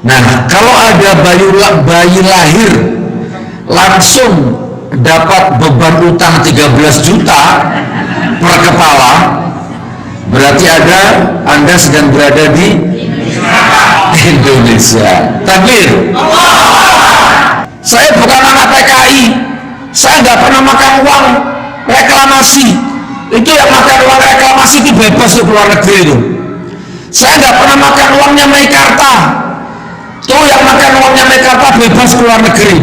Nah, kalau ada bayi lahir langsung dapat beban utang 13 juta per kepala, berarti Anda sedang berada di Indonesia. Takbir. Saya bukan anak PKI, saya nggak pernah makan uang reklamasi. Itu yang makan uang reklamasi itu bebas ke luar negeri itu. Saya nggak pernah makan uangnya Meikarta. Tuh yang makan uangnya Meikarta bebas ke luar negeri.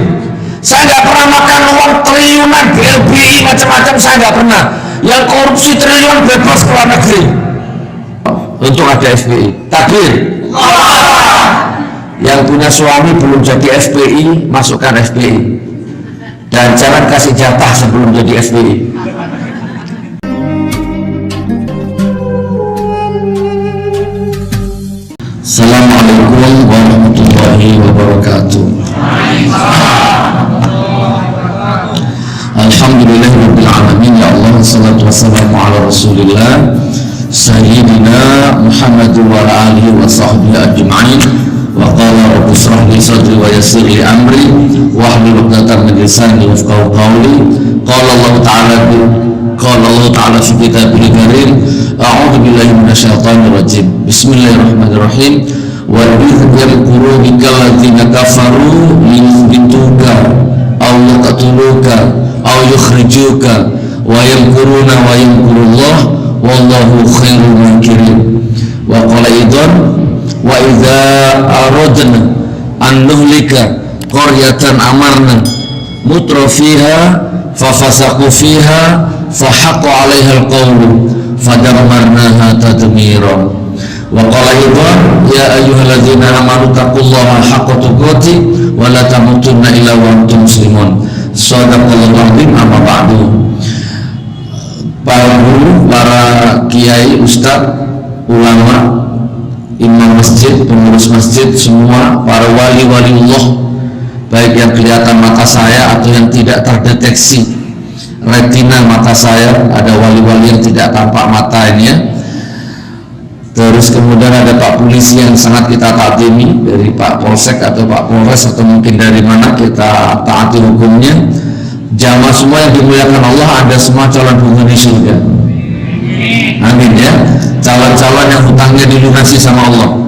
Saya nggak pernah makan uang triliunan BLBI macam-macam, saya nggak pernah. Yang korupsi triliun bebas ke luar negeri. Untuk ada FPI. Takbir. Yang punya suami belum jadi FPI, masukkan FPI. Dan jangan kasih jatah sebelum jadi FPI. Assalamualaikum warahmatullahi wabarakatuh. Alhamdulillahirabbil alamin, ya Allah, salatu wassalamu ala Rasulillah Sayyidina Muhammad wa ala alihi wa sahbihi ajma'in. Wa qala rabbi shrah li sadri wa yassir li amri wa hlul 'uqdatam min lisani yafqahu qawli. Qala Allah ta'ala fi kitabil karim, a'udzu billahi minasyaitonir rajim. Bismillahirrahmanirrahim. Wa bidhil qurubika alladziina kafaru liyuthbituka aw yaqtuluka aw yukhrijuka wa yamkuruna wa yamkurullah wallahu khairul makirin. Wa qala idzan wa idza aradna an nuhlika qaryatan amarna mutrafiha fafasaqu fiha fahaqqa 'alaiha al-qawlu fadammarnaha tadmira. Wa qala idzan ya ayyuhalladzina amanu taqullaha haqqa tuqatih wa la tamutunna illa wa antum muslimun. Shadaqallahu adzim. Amma ba'du. Para guru, para kiai, ustadz, ulama, imam masjid, pengurus masjid, semua para wali-waliullah, baik yang kelihatan mata saya atau yang tidak terdeteksi retina mata saya, ada wali-wali yang tidak tampak mata ini ya. Terus kemudian ada Pak Polisi yang sangat kita taatimi, dari Pak Polsek atau Pak Polres atau mungkin dari mana, kita taati hukumnya. Jamaah semua yang dimuliakan Allah, ada semua calon penghuni surga. Amin ya. Calon-calon yang hutangnya dilunasi sama Allah.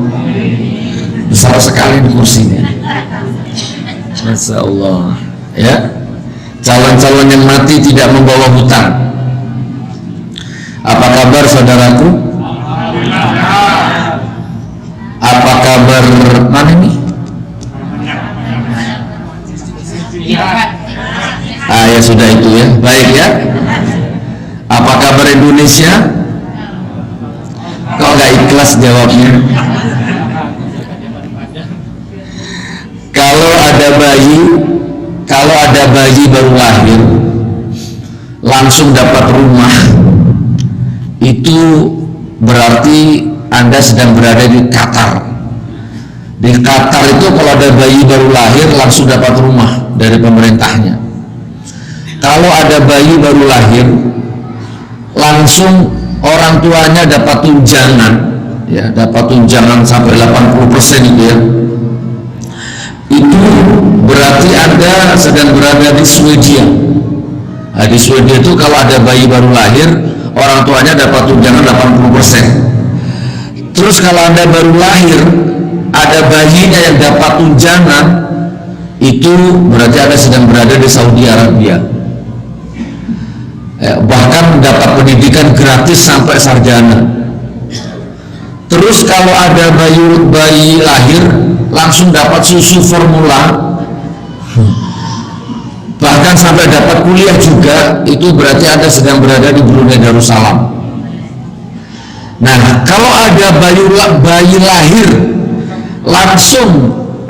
Besar sekali di kursinya. Masya Allah ya. Calon-calon yang mati tidak membawa hutang. Apa kabar saudaraku? Apa kabar mana nih? Ya sudah itu ya. Baik ya. Apa kabar Indonesia? Kok nggak ikhlas jawabnya? Kalau ada bayi baru lahir langsung dapat rumah, itu berarti Anda sedang berada di Qatar. Di Qatar itu kalau ada bayi baru lahir langsung dapat rumah dari pemerintahnya. Kalau ada bayi baru lahir langsung orang tuanya dapat tunjangan, ya, dapat tunjangan sampai 80% itu ya. Itu berarti Anda sedang berada di Swedia. Nah, di Swedia itu kalau ada bayi baru lahir orang tuanya dapat tunjangan 80%. Terus kalau Anda baru lahir ada bayinya yang dapat tunjangan, itu berarti Anda sedang berada di Saudi Arabia. Bahkan mendapat pendidikan gratis sampai sarjana. Terus kalau ada bayi lahir langsung dapat susu formula, bahkan sampai dapat kuliah juga, itu berarti Anda sedang berada di Brunei Darussalam. Nah, kalau ada bayi lahir langsung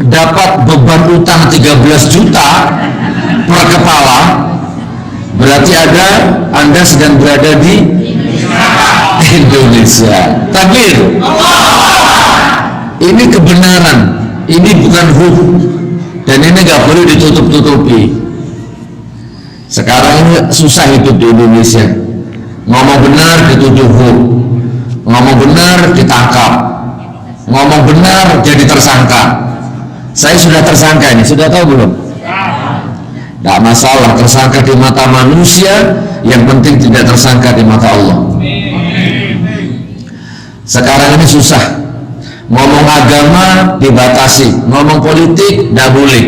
dapat beban utang 13 juta per kepala, berarti Anda sedang berada di Indonesia. Takbir. Ini kebenaran, ini bukan hoax, dan ini nggak boleh ditutup-tutupi. Sekarang ini susah hidup di Indonesia. Ngomong benar dituduh hoax, ngomong benar ditangkap, ngomong benar jadi tersangka. Saya sudah tersangka ini, sudah tahu belum? Tidak masalah, tersangka di mata manusia, yang penting tidak tersangka di mata Allah. Sekarang ini susah, ngomong agama dibatasi, ngomong politik tidak boleh,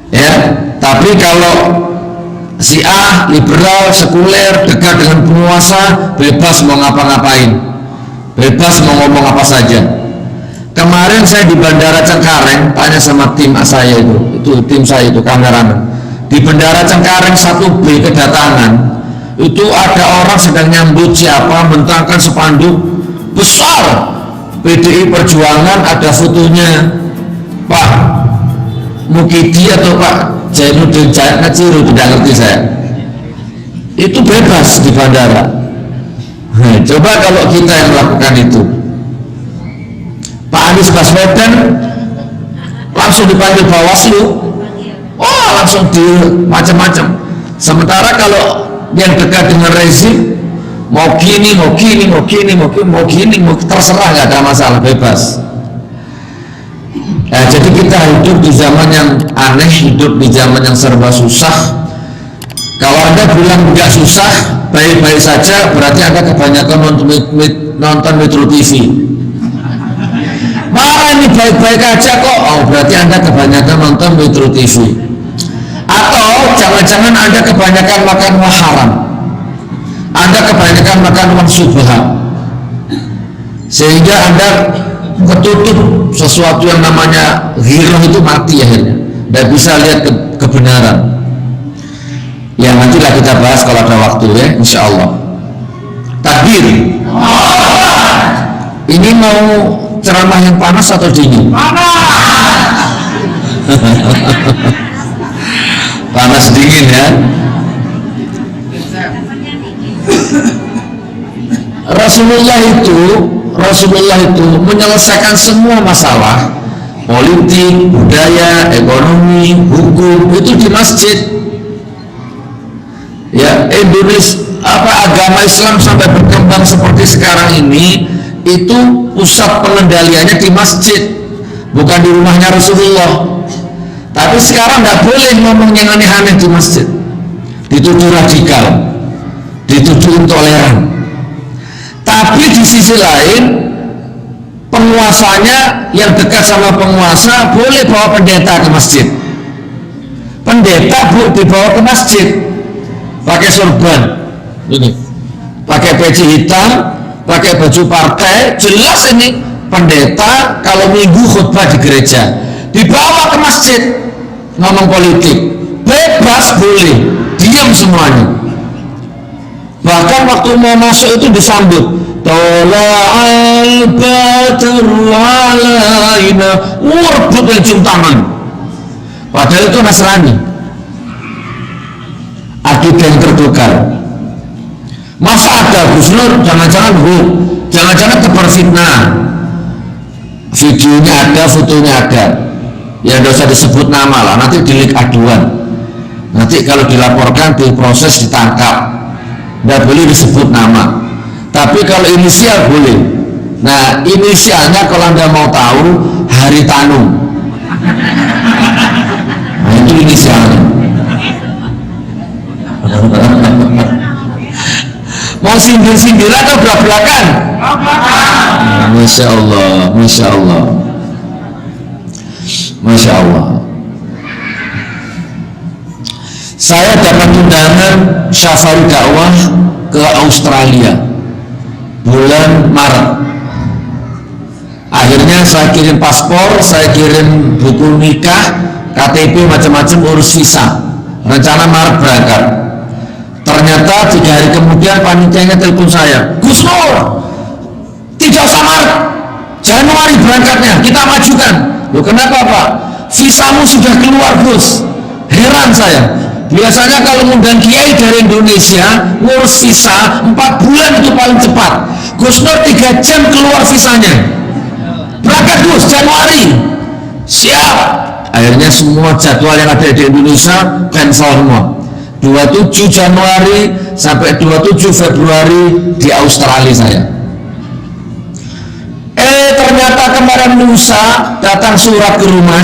ya. Tapi kalau si A liberal, sekuler, dekat dengan penguasa, bebas mau ngapa-ngapain, bebas mau ngomong apa saja. Kemarin saya di Bandara Cengkareng tanya sama tim saya itu tim saya itu kameramen. Di Bandara Cengkareng 1B kedatangan, itu ada orang sedang nyambut siapa, mentangkan spanduk besar PDI Perjuangan, ada fotonya Pak Mukidi atau Pak Jainuddin Natsiru, tidak ngerti saya. Itu bebas di bandara. Coba kalau kita yang melakukan itu, Pak Anies Baswedan langsung dipanggil Bawaslu, oh langsung di macam-macam. Sementara kalau yang dekat dengan rezim mau gini, terserah, nggak ada masalah, bebas. Nah, jadi kita hidup di zaman yang aneh, hidup di zaman yang serba susah. Kalau Anda bilang nggak susah, baik-baik saja, berarti Anda kebanyakan nonton Metro TV. Malah ini baik-baik aja kok, oh berarti Anda kebanyakan nonton Metro TV. Atau jangan-jangan Anda kebanyakan makan uang haram, Anda kebanyakan makan uang subhan, sehingga Anda ketutup sesuatu yang namanya ghirah, itu mati akhirnya, tidak bisa lihat kebenaran. Ya nantilah kita bahas kalau ada waktu ya, insya Allah. Takbir. Ini mau ceramah yang panas atau dingin? Panas dingin ya. Rasulullah itu menyelesaikan semua masalah politik, budaya, ekonomi, hukum itu di masjid. Ya, Indonesia agama Islam sampai berkembang seperti sekarang ini itu pusat pengendaliannya di masjid, bukan di rumahnya Rasulullah. Tapi sekarang nggak boleh ngomong yang aneh-aneh di masjid, dituduh radikal, dituduh intoleran. Tapi di sisi lain penguasanya yang dekat sama penguasa boleh bawa pendeta ke masjid. Pendeta dibawa ke masjid pakai sorban, ini pakai peci hitam, pakai baju partai, jelas ini pendeta. Kalau minggu khutbah di gereja, dibawa ke masjid ngomong politik, bebas, boleh, diam semuanya. Bahkan waktu mau masuk itu disambut, tola'al badru alaina, warbut dan cium tangan. Padahal itu Nasrani, akidah yang tertukar. Masa ada Gus Nur, jangan-jangan tebar fitnah, videonya ada, fotonya ada, ya tidak usah disebut nama lah, nanti delik aduan, nanti kalau dilaporkan, diproses, ditangkap, tidak boleh disebut nama. Tapi kalau inisial boleh. Nah inisialnya kalau Anda mau tahu, Haritanu, nah itu inisialnya. Mau sindir-sindir atau belak-belakan? Masya Allah, Masya Allah, Masya Allah. Saya dapat undangan safari dakwah ke Australia bulan Maret. Akhirnya saya kirim paspor, saya kirim buku nikah, KTP, macam-macam, urus visa. Rencana Maret berangkat. Ternyata 3 hari kemudian panitianya telepon saya, Gus Nur, tidak usah Maret, Januari berangkatnya, kita majukan. Loh kenapa Pak? Visamu sudah keluar Gus. Heran saya. Biasanya kalau ngundang kiai dari Indonesia ngurus visa 4 bulan itu paling cepat. Gus Nur 3 jam keluar visanya. Berangkat Gus, Januari. Siap. Akhirnya semua jadwal yang ada di Indonesia cancel semua. 27 Januari sampai 27 Februari di Australia saya. Ternyata ternyata kemarin lusa datang surat ke rumah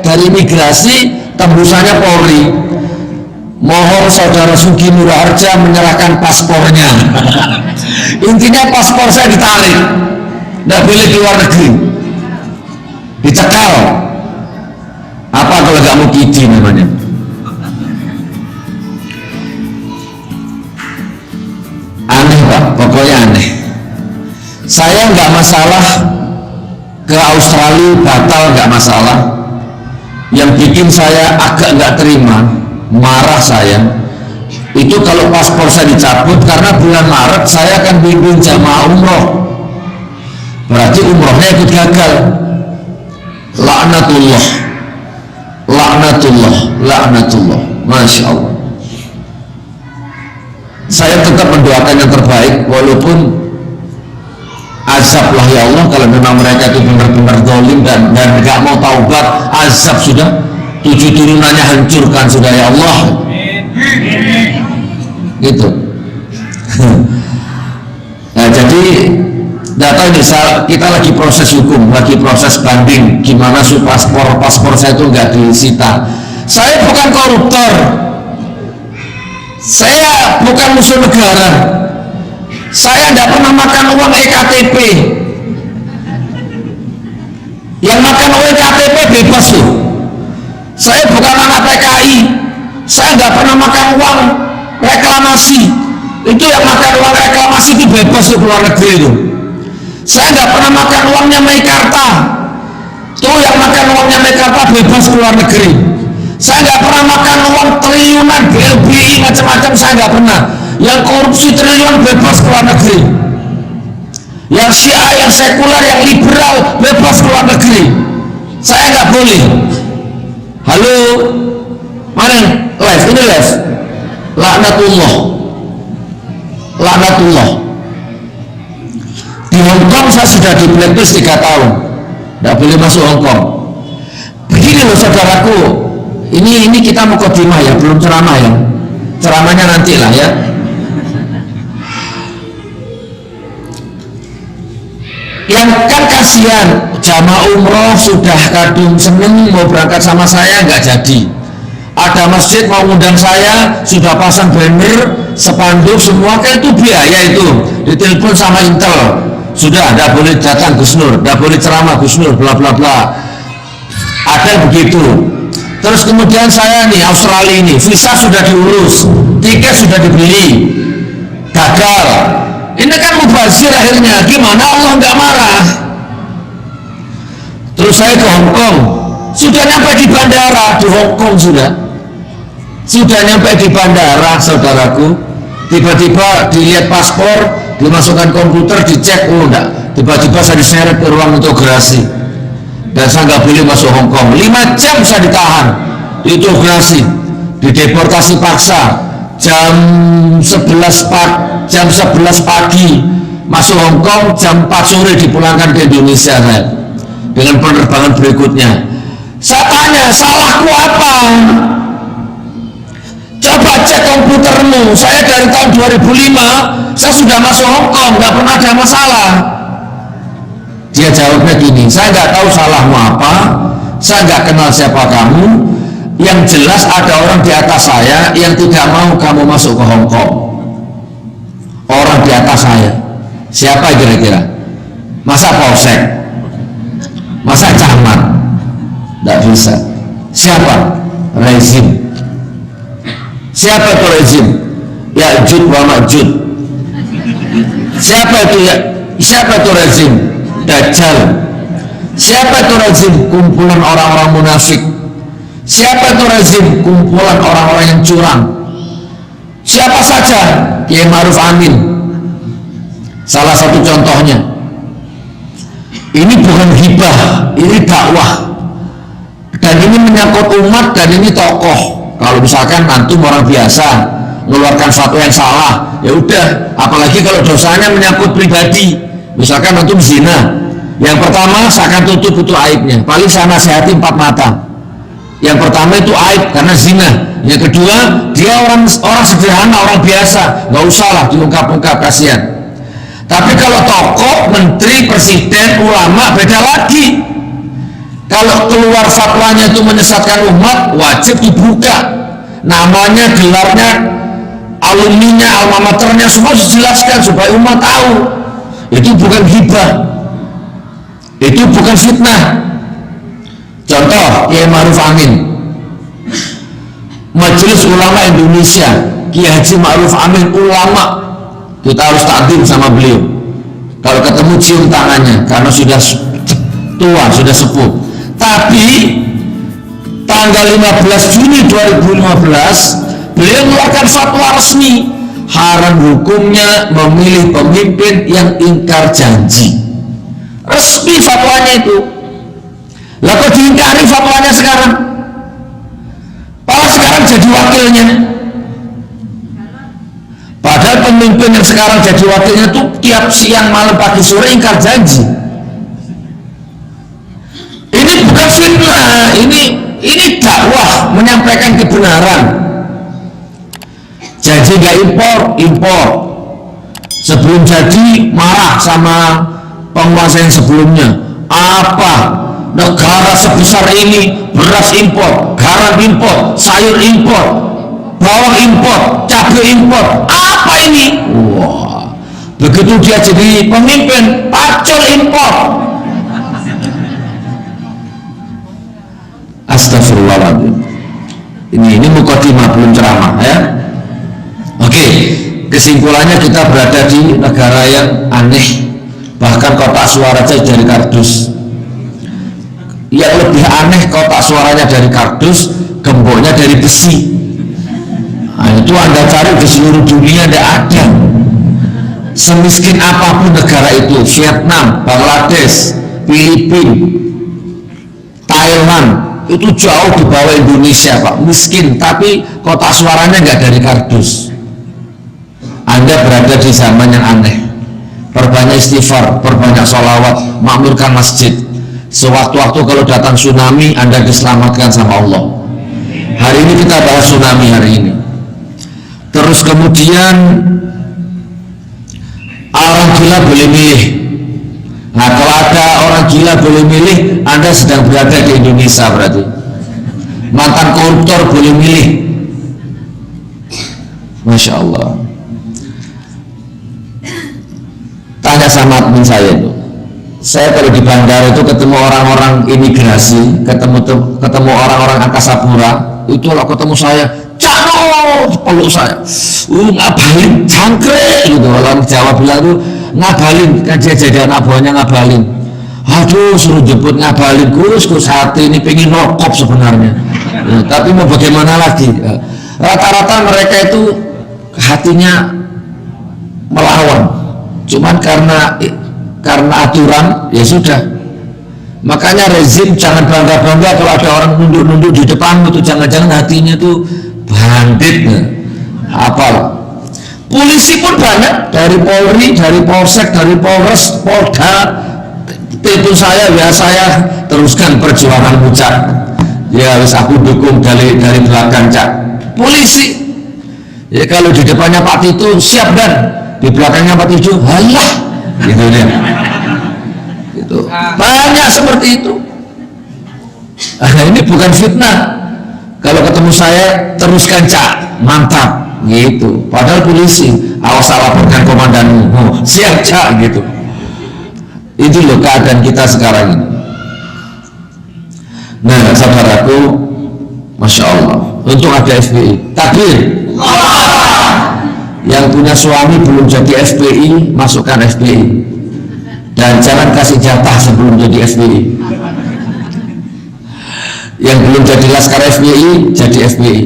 dari imigrasi, tembusannya Polri, mohon saudara Sugi Nurharja menyerahkan paspornya. Intinya paspor saya ditarik, tidak boleh keluar negeri, dicekal. Apa kalau nggak mau kidi namanya? Aneh Pak, pokoknya aneh. Saya nggak masalah ke Australia batal, nggak masalah. Yang bikin saya agak nggak terima, marah saya, itu kalau paspor saya dicabut karena bulan Maret saya akan bimbing jamaah umroh, berarti umrohnya ikut gagal. Laknatullah, laknatullah, laknatullah. Masya Allah. Saya tetap mendoakan yang terbaik, walaupun azab lah ya Allah kalau memang mereka itu benar-benar zalim dan nggak mau taubat. Azab sudah, 7 turunannya hancurkan sudah ya Allah. Gitu. Nah jadi data ini kita lagi proses hukum, lagi proses banding gimana supaya paspor saya itu nggak disita. Saya bukan koruptor, saya bukan musuh negara, saya tidak pernah makan uang EKTP. Yang makan uang EKTP bebas loh. Saya bukan anak PKI, saya nggak pernah makan uang reklamasi. Itu yang makan uang reklamasi itu bebas loh keluar negeri itu. Saya nggak pernah makan uangnya Meikarta. Tuh yang makan uangnya Meikarta bebas keluar negeri. Saya nggak pernah makan uang triliunan BLBI macam-macam, saya nggak pernah. Yang korupsi triliun bebas keluar negeri. Yang Syiah, yang sekuler, yang liberal bebas keluar negeri. Saya nggak boleh. Halo, mana live? Ini live. Laknatullah, laknatullah. Di Hongkong saya sudah di blacklist 3 tahun, tidak boleh masuk Hongkong. Begini loh saudaraku, ini kita mukadimah ya, belum ceramah ya. Ceramahnya nanti lah ya. Yang kan kasihan jamaah umroh sudah kadung seneng mau berangkat sama saya nggak jadi. Ada masjid mau ngundang saya, sudah pasang banner, spanduk semua, kan itu biaya itu. Ditelepon sama Intel, sudah tidak boleh datang Gus Nur, tidak boleh ceramah Gus Nur, bla bla bla. Ada begitu. Terus kemudian saya nih Australia ini, visa sudah diurus, tiket sudah dibeli, gagal. Ini kan mubazir akhirnya, gimana Allah nggak marah? Terus saya ke Hongkong, sudah nyampe di bandara di Hongkong sudah nyampe di bandara saudaraku, tiba-tiba dilihat paspor, dimasukkan komputer, dicek, oh enggak, tiba-tiba saya diseret ke ruang integrasi dan saya nggak boleh masuk Hongkong. 5 jam saya ditahan di integrasi, dideportasi paksa. Jam 11 pagi masuk Hongkong, jam 4 sore dipulangkan ke Indonesia saya dengan penerbangan berikutnya. Saya tanya, salahku apa? Coba cek komputermu, saya dari tahun 2005 saya sudah masuk Hongkong, nggak pernah ada masalah. Dia jawabnya gini, saya nggak tahu salahmu apa, saya nggak kenal siapa kamu. Yang jelas ada orang di atas saya yang tidak mau kamu masuk ke Hongkong. Orang di atas saya, siapa kira-kira? Masa polsek? Masa camat? Tidak bisa. Siapa? Rezim. Siapa itu rezim? Ya'juj wa Ma'juj. Siapa itu ya? Siapa itu rezim? Dajjal. Siapa itu rezim? Kumpulan orang-orang munafik. Siapa itu rezim? Kumpulan orang-orang yang curang. Siapa saja? Kiai Ma'ruf Amin salah satu contohnya. Ini bukan hibah, ini dakwah, dan ini menyangkut umat, dan ini tokoh. Kalau misalkan antum orang biasa mengeluarkan fatwa yang salah, ya udah. Apalagi kalau dosanya menyangkut pribadi, misalkan antum zina, yang pertama saya akan tutup itu aibnya, paling saya nasihati 4 mata. Yang pertama itu aib karena zina. Yang kedua, dia orang sederhana, orang biasa, nggak usah lah diungkap-ungkap, kasihan. Tapi kalau tokoh, menteri, presiden, ulama beda lagi. Kalau keluar fatwanya itu menyesatkan umat, wajib dibuka namanya, gelarnya, alumninya, alma maternya, semua dijelaskan supaya umat tahu. Itu bukan ghibah, itu bukan fitnah. Contoh Kiai Ma'ruf Amin, Majelis Ulama Indonesia, Kiai Haji Ma'ruf Amin, ulama, kita harus takdim sama beliau. Kalau ketemu cium tangannya karena sudah tua, sudah sepuh. Tapi tanggal 15 Juni 2015 beliau mengeluarkan fatwa resmi, haram hukumnya memilih pemimpin yang ingkar janji. Resmi fatwanya itu. Lah kok diingkari fatwanya sekarang? Padahal sekarang jadi wakilnya. Padahal pemimpin yang sekarang jadi wakilnya itu tiap siang, malam, pagi, sore ingkar janji. Ini bukan fitnah, ini dakwah, menyampaikan kebenaran. Jadi nggak impor. Sebelum jadi marah sama penguasa yang sebelumnya. Apa? Negara sebesar ini beras impor, garam impor, sayur impor, bawang impor, cabai impor. Apa ini? Wah, begitu dia jadi pemimpin, pacul impor. Astagfirullahaladzim. Ini mukadimah, belum ceramah ya. Oke, kesimpulannya kita berada di negara yang aneh. Bahkan kotak suara saja dari kardus. Yang lebih aneh, kotak suaranya dari kardus, gemboknya dari besi. Nah, itu Anda cari di seluruh dunia tidak ada. Semiskin apapun negara itu, Vietnam, Bangladesh, Filipina, Thailand, itu jauh di bawah Indonesia Pak, miskin, tapi kotak suaranya nggak dari kardus. Anda berada di zaman yang aneh. Perbanyak istighfar, perbanyak sholawat, makmurkan masjid. Sewaktu-waktu kalau datang tsunami, Anda diselamatkan sama Allah. Hari ini kita bahas tsunami hari ini. Terus kemudian orang gila boleh milih. Nah, kalau ada orang gila boleh milih, Anda sedang berada di Indonesia berarti. Mantan koruptor boleh milih. Masya Allah. Tanya sama admin saya itu. Saya kalau di bandara itu ketemu orang-orang imigrasi, ketemu orang-orang angkasa pura, itu kalau ketemu saya, Cano, peluk saya, ngabalin, jangkrik, gitu. Orang Jawa bilang itu ngabalin, kan dia jadi anak buahnya ngabalin. Aduh, suruh jemput ngabalin, Gus hati ini pengen rokok sebenarnya. Ya, tapi mau bagaimana lagi? Rata-rata mereka itu hatinya melawan. Cuman karena aturan ya sudah. Makanya rezim jangan bangga-bangga kalau ada orang nunduk-nunduk di depan itu, jangan-jangan hatinya tuh bandit. Apal. Polisi pun banyak, dari Polri, dari Polsek, dari Polres, Polda. Telepon saya, ya saya teruskan perjuanganmu Cak. Ya harus aku dukung dari belakang Cak. Polisi. Ya kalau di depannya Pak Tito siap dan di belakangnya Pak Tito halah gitu deh. Itu banyak seperti itu. Ini bukan fitnah. Kalau ketemu saya teruskan Cak, mantap gitu. Padahal polisi, awas laporkan komandanmu. Oh, siap Cak gitu. Itu loh keadaan kita sekarang ini. Nah, saudaraku, Masya Allah, untung ada FPI. Takbir. Yang punya suami belum jadi FPI, masukkan FPI. Dan jangan kasih jatah sebelum jadi FPI. Yang belum jadi laskar FPI, jadi FPI.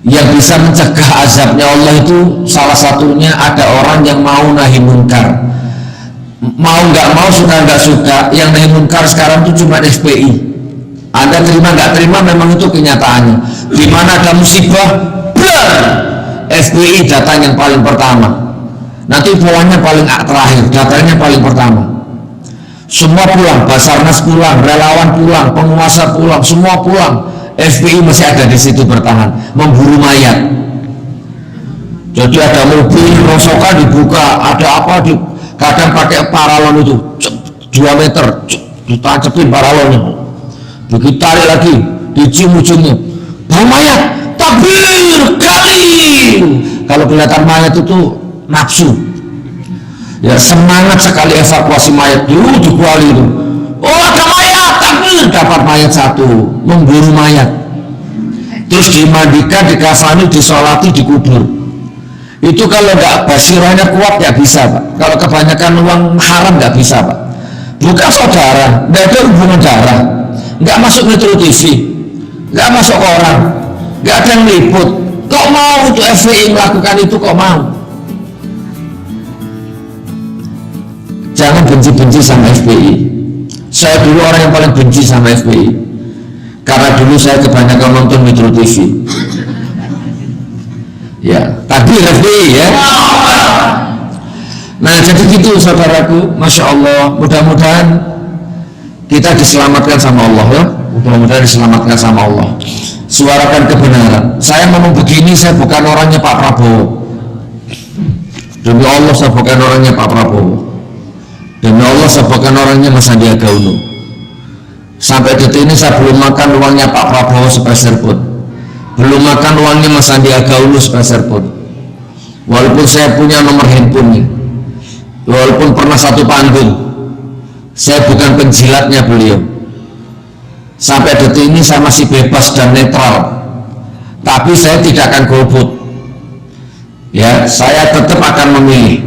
Yang bisa mencegah azabnya Allah itu salah satunya ada orang yang mau nahi munkar. Mau nggak mau, suka nggak suka, yang nahi munkar sekarang itu cuma FPI. Anda terima nggak terima, memang itu kenyataannya. Di mana ada musibah, blar, FPI datang yang paling pertama. Nanti polanya paling terakhir, datanya paling pertama. Semua pulang, Basarnas pulang, relawan pulang, penguasa pulang, semua pulang. FPI masih ada di situ bertahan, memburu mayat. Jadi ada mobil rongsokan dibuka, ada apa di, kadang pakai paralon itu 2 meter, ditancapin paralonnya, begitu tarik lagi, dicium ujungnya, bau mayat, takbir kali. Kalau kelihatan mayat itu nafsu, ya semangat sekali evakuasi mayat dulu di Kuali itu. Oh ada mayat, takbir, dapat mayat 1, memburu mayat, terus dimandikan, dikafani, disolati, dikubur. Itu kalau nggak basirahnya kuat nggak bisa Pak. Kalau kebanyakan uang haram nggak bisa Pak. Bukan saudara, nggak ada hubungan darah, nggak masuk Metro TV, nggak masuk orang, nggak ada yang liput. Kok mau untuk FPI melakukan itu, kok mau? Jangan benci-benci sama FPI. Saya dulu orang yang paling benci sama FPI, karena dulu saya kebanyakan nonton Metro TV. Ya, tadi FPI ya. Nah jadi gitu saudaraku, Masya Allah, mudah-mudahan kita diselamatkan sama Allah ya, mudah-mudahan diselamatkan sama Allah. Suarakan kebenaran. Saya ngomong begini, saya bukan orangnya Pak Prabowo, demi Allah saya bukan orangnya Pak Prabowo, demi Allah saya bukan orangnya Mas Sandiaga Uno. Sampai detik ini saya belum makan uangnya Pak Prabowo sepeser pun, belum makan uangnya Mas Sandiaga Uno sepeser pun. Walaupun saya punya nomor handphonenya, walaupun pernah satu panggung, saya bukan penjilatnya beliau. Sampai detik ini saya masih bebas dan netral, tapi saya tidak akan golput ya. Saya tetap akan memilih.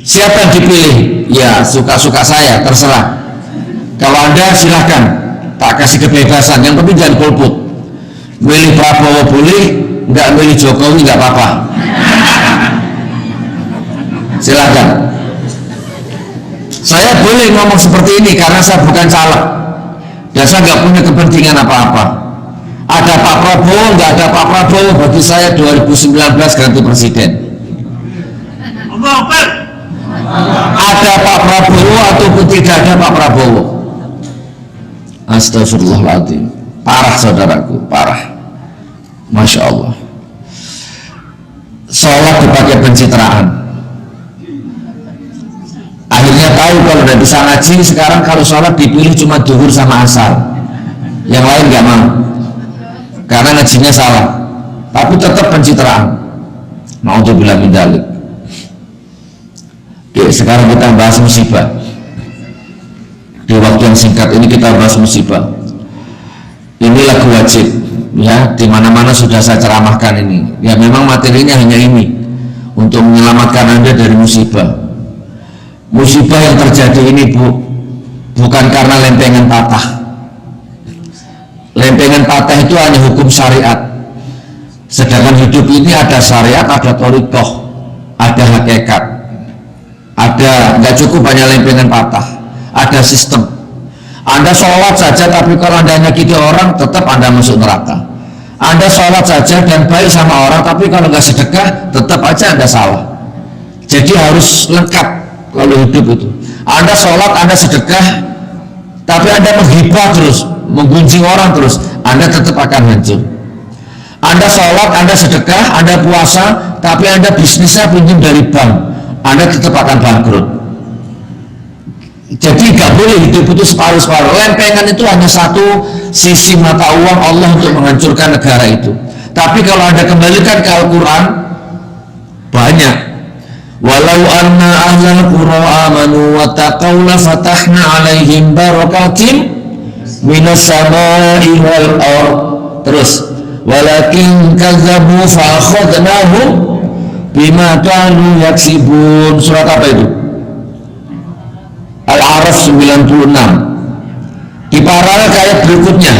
Siapa yang dipilih ya suka-suka saya, terserah. Kalau Anda silahkan, tak kasih kebebasan, yang penting jangan golput. Milih Prabowo boleh, nggak milih Jokowi nggak apa-apa, silahkan. Saya boleh ngomong seperti ini karena saya bukan caleg dan saya nggak punya kepentingan apa-apa. Ada Pak Prabowo, nggak ada Pak Prabowo, bagi saya 2019 ganti presiden. Ada Pak Prabowo ataupun tidak ada Pak Prabowo. Astagfirullahaladzim, parah saudaraku, parah. Masya Allah. Sholat dipakai pencitraan. Akhirnya tahu kalau udah bisa ngaji. Sekarang kalau sholat dipilih cuma duhur sama asar, yang lain nggak mau karena ngajinya salah, tapi tetap pencitraan. Naudzubillah min dzalik. Oke, sekarang kita bahas musibah. Di waktu yang singkat ini kita bahas musibah. Ini lagu wajib ya, dimana-mana sudah saya ceramahkan ini. Ya memang materinya hanya ini, untuk menyelamatkan Anda dari musibah. Musibah yang terjadi ini bukan karena lempengan patah. Lempengan patah itu hanya hukum syariat. Sedangkan hidup ini ada syariat, ada thariqah, ada hakikat. Ada, nggak cukup hanya lempengan patah, ada sistem. Anda sholat saja, tapi kalau Anda nyakiti orang, tetap Anda masuk neraka. Anda sholat saja dan baik sama orang, tapi kalau nggak sedekah, tetap aja Anda salah. Jadi harus lengkap. Kalau hidup itu, Anda sholat, Anda sedekah, tapi Anda menghibah terus, menggunjing orang terus, Anda tetap akan hancur. Anda sholat, Anda sedekah, Anda puasa, tapi Anda bisnisnya pinjam dari bank, Anda tetap akan bangkrut. Jadi nggak boleh hidup itu separuh-separuh. Lempengan itu hanya satu sisi mata uang Allah untuk menghancurkan negara itu. Tapi kalau Anda kembalikan ke Al-Quran, banyak. Walau anna ahlal qura amanu wa taqaw la fatahna alaihim barakatin minas samai wal ardh. Terus walakin kazzabu fa akhadnahum bima kanu yaksibun. Surat apa itu? Al-A'raf 96. Di paralel ke ayat berikutnya,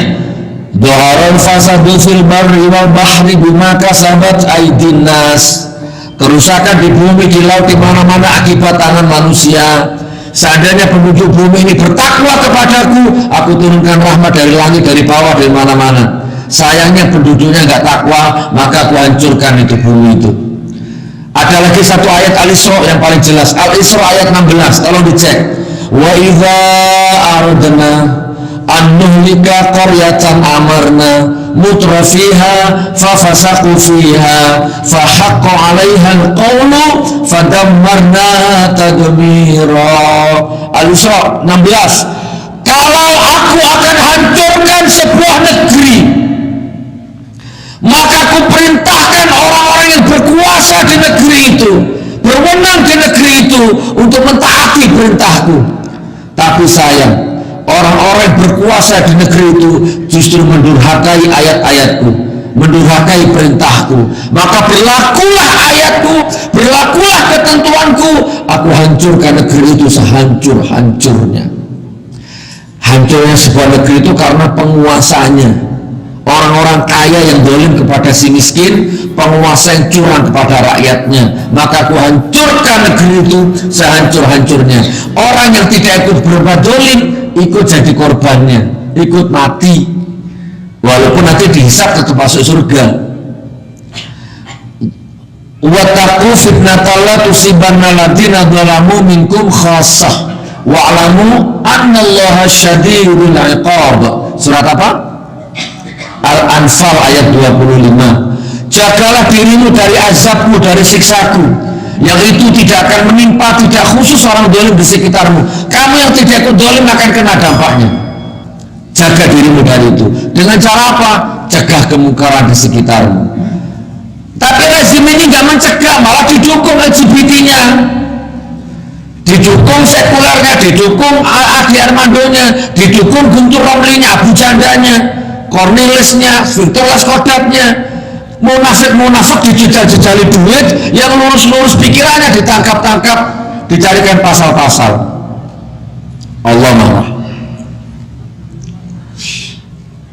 dhaharal fasadu fil barri wal bahri bima kasabat aydin nas. Kerusakan di bumi, di laut, di mana-mana akibat tangan manusia. Seandainya penduduk bumi ini bertakwa kepadaku, aku turunkan rahmat dari langit, dari bawah, dari mana-mana. Sayangnya penduduknya nggak takwa, maka aku hancurkan itu bumi itu. Ada lagi satu ayat Al-Isra yang paling jelas, Al-Isra ayat 16, tolong dicek. Wa idza aradna an-nuhlika qaryatan amarna mutrafiha fafasaqu fiha fahaqqa 'alaiha al-qawlu fadammarnaha tadmira. Al-Isra 16. Kalau aku akan hancurkan sebuah negeri, maka aku perintahkan orang-orang yang berkuasa di negeri itu, berwenang di negeri itu untuk mentaati perintahku. Tapi sayang, orang-orang yang berkuasa di negeri itu justru mendurhakai ayat-ayatku, mendurhakai perintahku. Maka berlakulah ayatku, berlakulah ketentuanku, aku hancurkan negeri itu sehancur-hancurnya. Hancurnya sebuah negeri itu karena penguasanya, orang-orang kaya yang zalim kepada si miskin, penguasa yang curang kepada rakyatnya. Maka aku hancurkan negeri itu sehancur-hancurnya. Orang yang tidak ikut berbuat zalim ikut jadi korbannya, ikut mati, walaupun nanti dihisab tetap masuk surga. Wattaqu fitnatan la tusibanna alladziina dzalamu minkum khassah wa'lamu annallaha syadidul 'iqab. Surat apa? Al-Anfal ayat 25. Jagalah dirimu dari azabku, dari siksaku, yang itu tidak akan menimpa, tidak khusus orang zalim di sekitarmu. Kamu yang tidak ikut zalim akan kena dampaknya. Jaga dirimu dari itu. Dengan cara apa? Cegah kemungkaran di sekitarmu. Tapi rezim ini nggak mencegah, malah didukung LGBT-nya, didukung sekulernya, didukung Adi Armandonya, didukung Guntur Romlinya, Abu Jandanya, Cornelisnya, Victor Laskodatnya. Munafik-munafik dijejal-jejali duit, yang lurus-lurus pikirannya ditangkap-tangkap, dicarikan pasal-pasal. Allah marah.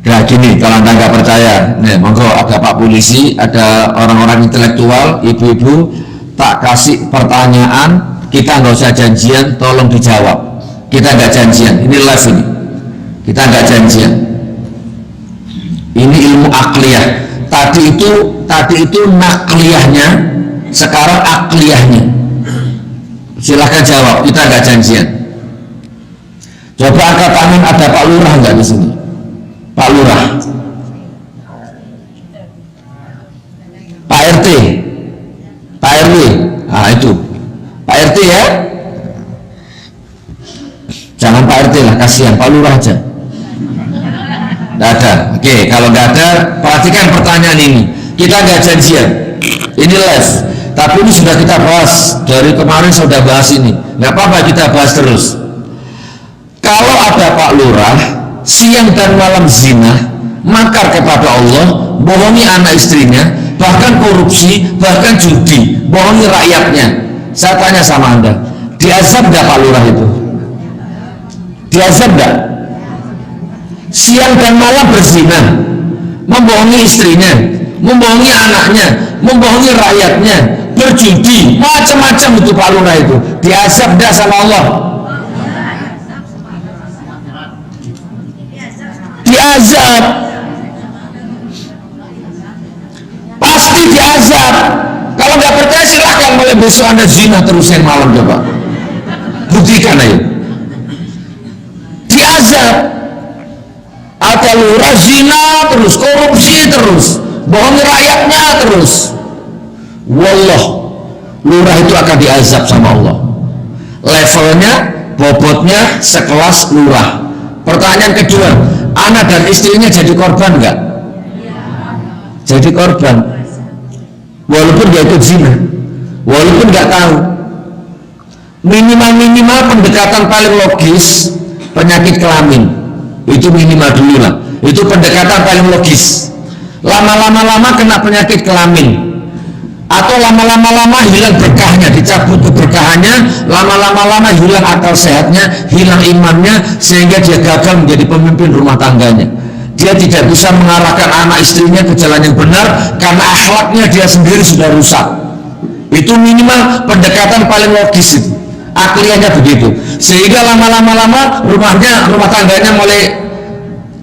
Ya gini, kalau anda nggak percaya, nih monggo ada Pak Polisi, ada orang-orang intelektual, ibu-ibu, tak kasih pertanyaan, kita nggak usah janjian, tolong dijawab. Kita nggak janjian, ini live ini, kita nggak janjian. Ini ilmu akliyah. Tadi itu nakliyahnya, sekarang akliyahnya. Silahkan jawab, kita nggak janjian. Coba angkat tangan, ada Pak Lurah nggak di sini? Pak Lurah, Pak RT, Pak RW, nah itu Pak RT ya. Jangan Pak RT lah, kasihan, Pak Lurah aja. Nggak ada. Oke, kalau nggak ada, perhatikan pertanyaan ini. Kita nggak janjian, ini live, tapi ini sudah kita bahas dari kemarin, sudah bahas ini. Nggak apa-apa, kita bahas terus. Kalau ada Pak Lurah siang dan malam zina, makar kepada Allah, bohongi anak istrinya, bahkan korupsi, bahkan judi, bohongi rakyatnya, saya tanya sama anda, diazab nggak Pak Lurah itu? Diazab nggak? Siang dan malam berzina, membohongi istrinya, membohongi anaknya, membohongi rakyatnya, berjudi, macam-macam itu Pak Lurah itu, diazab dah sama Allah? Diazab, pasti diazab. Kalau nggak percaya silahkan, mulai besok anda zina terusin malam, coba buktikan ayo. Diazab. Ada lurah zina terus, korupsi terus, bohongi rakyatnya terus. Wallah, lurah itu akan diazab sama Allah. Levelnya, bobotnya sekelas lurah. Pertanyaan kedua, anak dan istrinya jadi korban nggak? Jadi korban, walaupun dia ikut zina, walaupun nggak tahu. Minimal pendekatan paling logis, penyakit kelamin. Itu minimal dulu lah, itu pendekatan paling logis. Lama-lama kena penyakit kelamin, atau lama-lama hilang berkahnya, dicabut keberkahannya, lama-lama hilang akal sehatnya, hilang imannya, sehingga dia gagal menjadi pemimpin rumah tangganya. Dia tidak bisa mengarahkan anak istrinya ke jalan yang benar karena akhlaknya dia sendiri sudah rusak. Itu minimal pendekatan paling logis itu. Akliyahnya begitu, sehingga lama-lama rumah tangganya mulai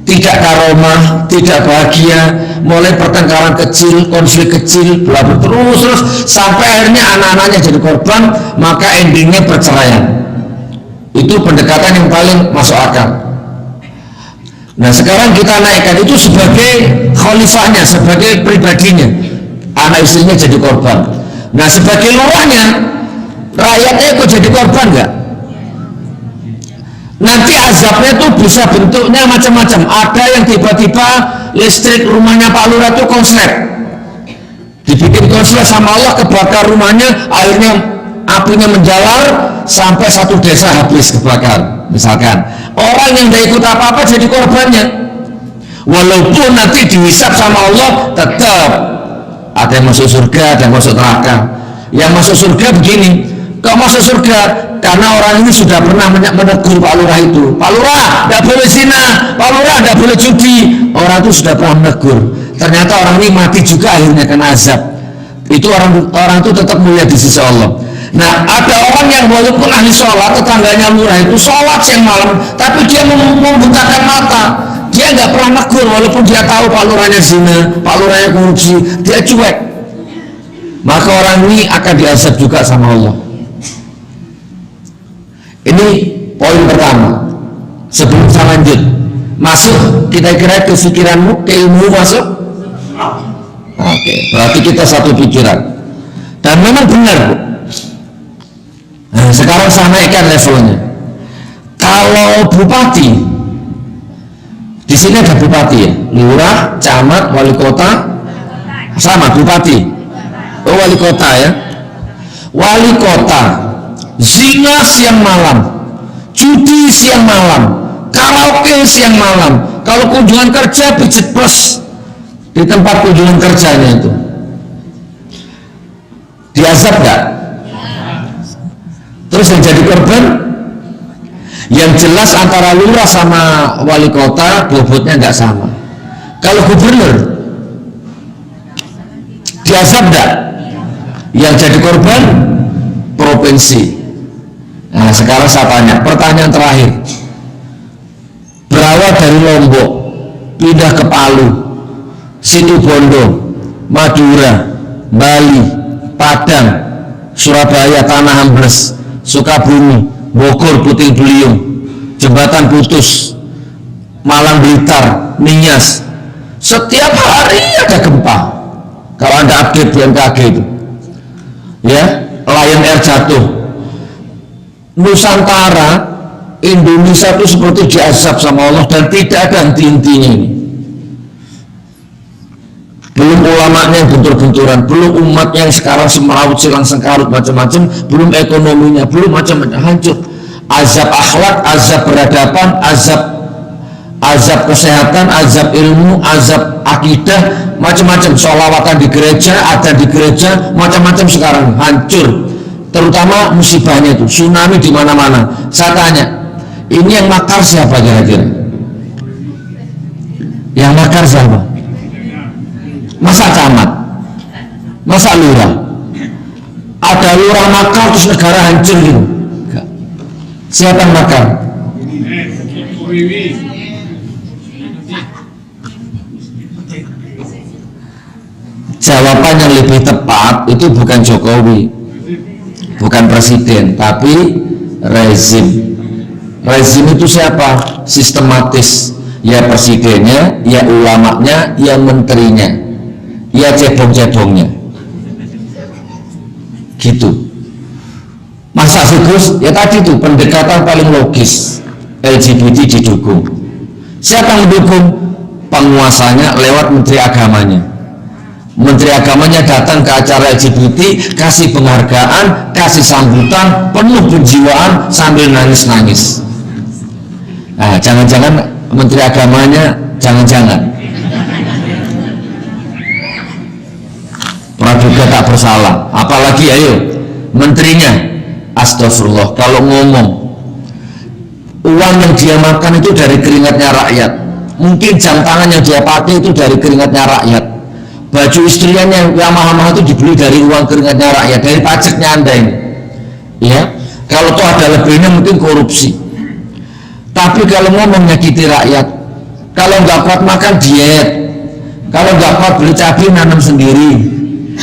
tidak karomah, tidak bahagia, mulai pertengkaran kecil, konflik kecil, terus sampai akhirnya anak-anaknya jadi korban, maka endingnya perceraian. Itu pendekatan yang paling masuk akal. Nah sekarang kita naikkan itu sebagai khalifahnya, sebagai pribadinya, anak istrinya jadi korban. Nah sebagai lurahnya, rakyatnya kok jadi korban nggak? Nanti azabnya tuh bisa bentuknya macam-macam. Ada yang tiba-tiba listrik rumahnya Pak Lurah itu konslet, dibikin konslet sama Allah, kebakar rumahnya, akhirnya apinya menjalar sampai satu desa habis kebakar misalkan. Orang yang tidak ikut apa-apa jadi korbannya, walaupun nanti dihisab sama Allah tetap ada yang masuk surga, ada yang masuk neraka. Yang masuk surga begini, kok masuk surga? Karena orang ini sudah pernah menegur Pak Lurah itu, Pak Lurah tidak boleh zina, Pak Lurah tidak boleh judi. Orang itu sudah pernah menegur, ternyata orang ini mati juga akhirnya kena azab. Itu orang itu tetap mulia di sisi Allah. Nah ada orang yang walaupun ahli sholat, tetangganya Lurah itu sholat siang malam, tapi dia membutakan mata, dia nggak pernah negur walaupun dia tahu Pak Lurahnya zina, Pak Lurahnya korupsi, dia cuek. Maka orang ini akan diazab juga sama Allah. Ini poin pertama. Sebelum saya lanjut, masuk kira-kira ke pikiranmu, ke ilmu masuk? Oke, berarti kita satu pikiran. Dan memang benar, Bu. Nah, sekarang saya naikkan levelnya. Kalau bupati, di sini ada bupati ya, lurah, camat, wali kota, sama bupati. Oh, wali kota ya. Wali kota, zina siang malam, judi siang malam, karaoke siang malam. Kalau kunjungan kerja pijet plus di tempat kunjungan kerjanya itu, diazab nggak? Terus yang jadi korban, yang jelas antara lurah sama wali kota bobotnya nggak sama. Kalau gubernur diazab nggak? Yang jadi korban provinsi. Nah sekarang saya tanya, pertanyaan terakhir, berawal dari Lombok pindah ke Palu, Situbondo, Madura, Bali, Padang, Surabaya, Tanah Ambles, Sukabumi, Bogor, Puting Beliung, Jembatan Putus, Malang, Blitar, Nias, setiap hari ada gempa. Kalau Anda update BMKG itu ya, Lion Air jatuh. Nusantara, Indonesia itu seperti diazab sama Allah dan tidak ada henti-hentinya ini. Belum ulamanya yang bentur-benturan, belum umatnya yang sekarang semrawut silang sengkarut macam-macam, belum ekonominya, belum macam-macam, hancur. Azab akhlak, azab peradaban, azab kesehatan, azab ilmu, azab akidah, macam-macam. Sholawatan di gereja, ada di gereja, macam-macam sekarang hancur. Terutama musibahnya itu tsunami di mana-mana. Saya tanya, ini yang makar siapa kira-kira? Yang makar siapa? Masa camat? Masa lurah? Ada lurah makar terus negara hancur gitu? Enggak. Siapa yang makar? Jawaban yang lebih tepat itu bukan Jokowi, bukan presiden, tapi rezim. Rezim itu siapa? Sistematis. Ya presidennya, ya ulamanya, ya menterinya, ya cebong-cebongnya. Gitu. Masa Gus? Ya tadi tuh pendekatan paling logis. LGBT didukung. Siapa yang mendukung? Penguasanya lewat menteri agamanya. Menteri agamanya datang ke acara LGBT, kasih penghargaan, kasih sambutan, penuh penjiwaan sambil nangis-nangis. Nah, jangan-jangan menteri agamanya, jangan-jangan praduga tak bersalah. Apalagi ayo menterinya, astagfirullah, kalau ngomong uang yang dia makan itu dari keringatnya rakyat, mungkin jam tangan yang dia pakai itu dari keringatnya rakyat, baju istrinya yang mahal-mahal itu dibeli dari uang keringatnya rakyat, dari pajaknya Anda ini ya. Kalau tuh ada lebihnya mungkin korupsi. Tapi kalau mau menyakiti rakyat, kalau nggak kuat makan diet, kalau nggak kuat beli cabai nanam sendiri,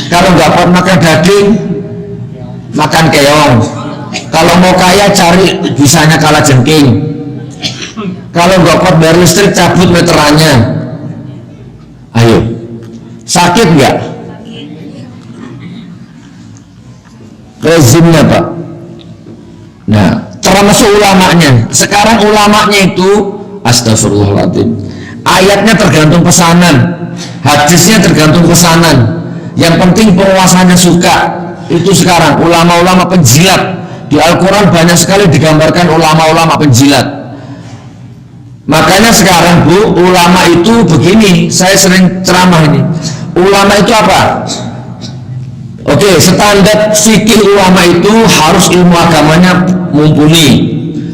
kalau nggak kuat makan daging makan keong, kalau mau kaya cari bisanya kalajengking, Kalau nggak kuat bayar listrik, cabut meterannya. Ayo, sakit nggak? Rezimnya Pak. Nah, termasuk ulamanya. Sekarang ulamanya itu, astagfirullahaladzim, ayatnya tergantung pesanan, hadisnya tergantung pesanan. Yang penting penguasanya suka. Itu sekarang ulama-ulama penjilat. Di Al-Quran banyak sekali digambarkan ulama-ulama penjilat. Makanya sekarang Bu, ulama itu begini, saya sering ceramah ini. Ulama itu apa? Oke, standar fikih ulama itu harus ilmu agamanya mumpuni,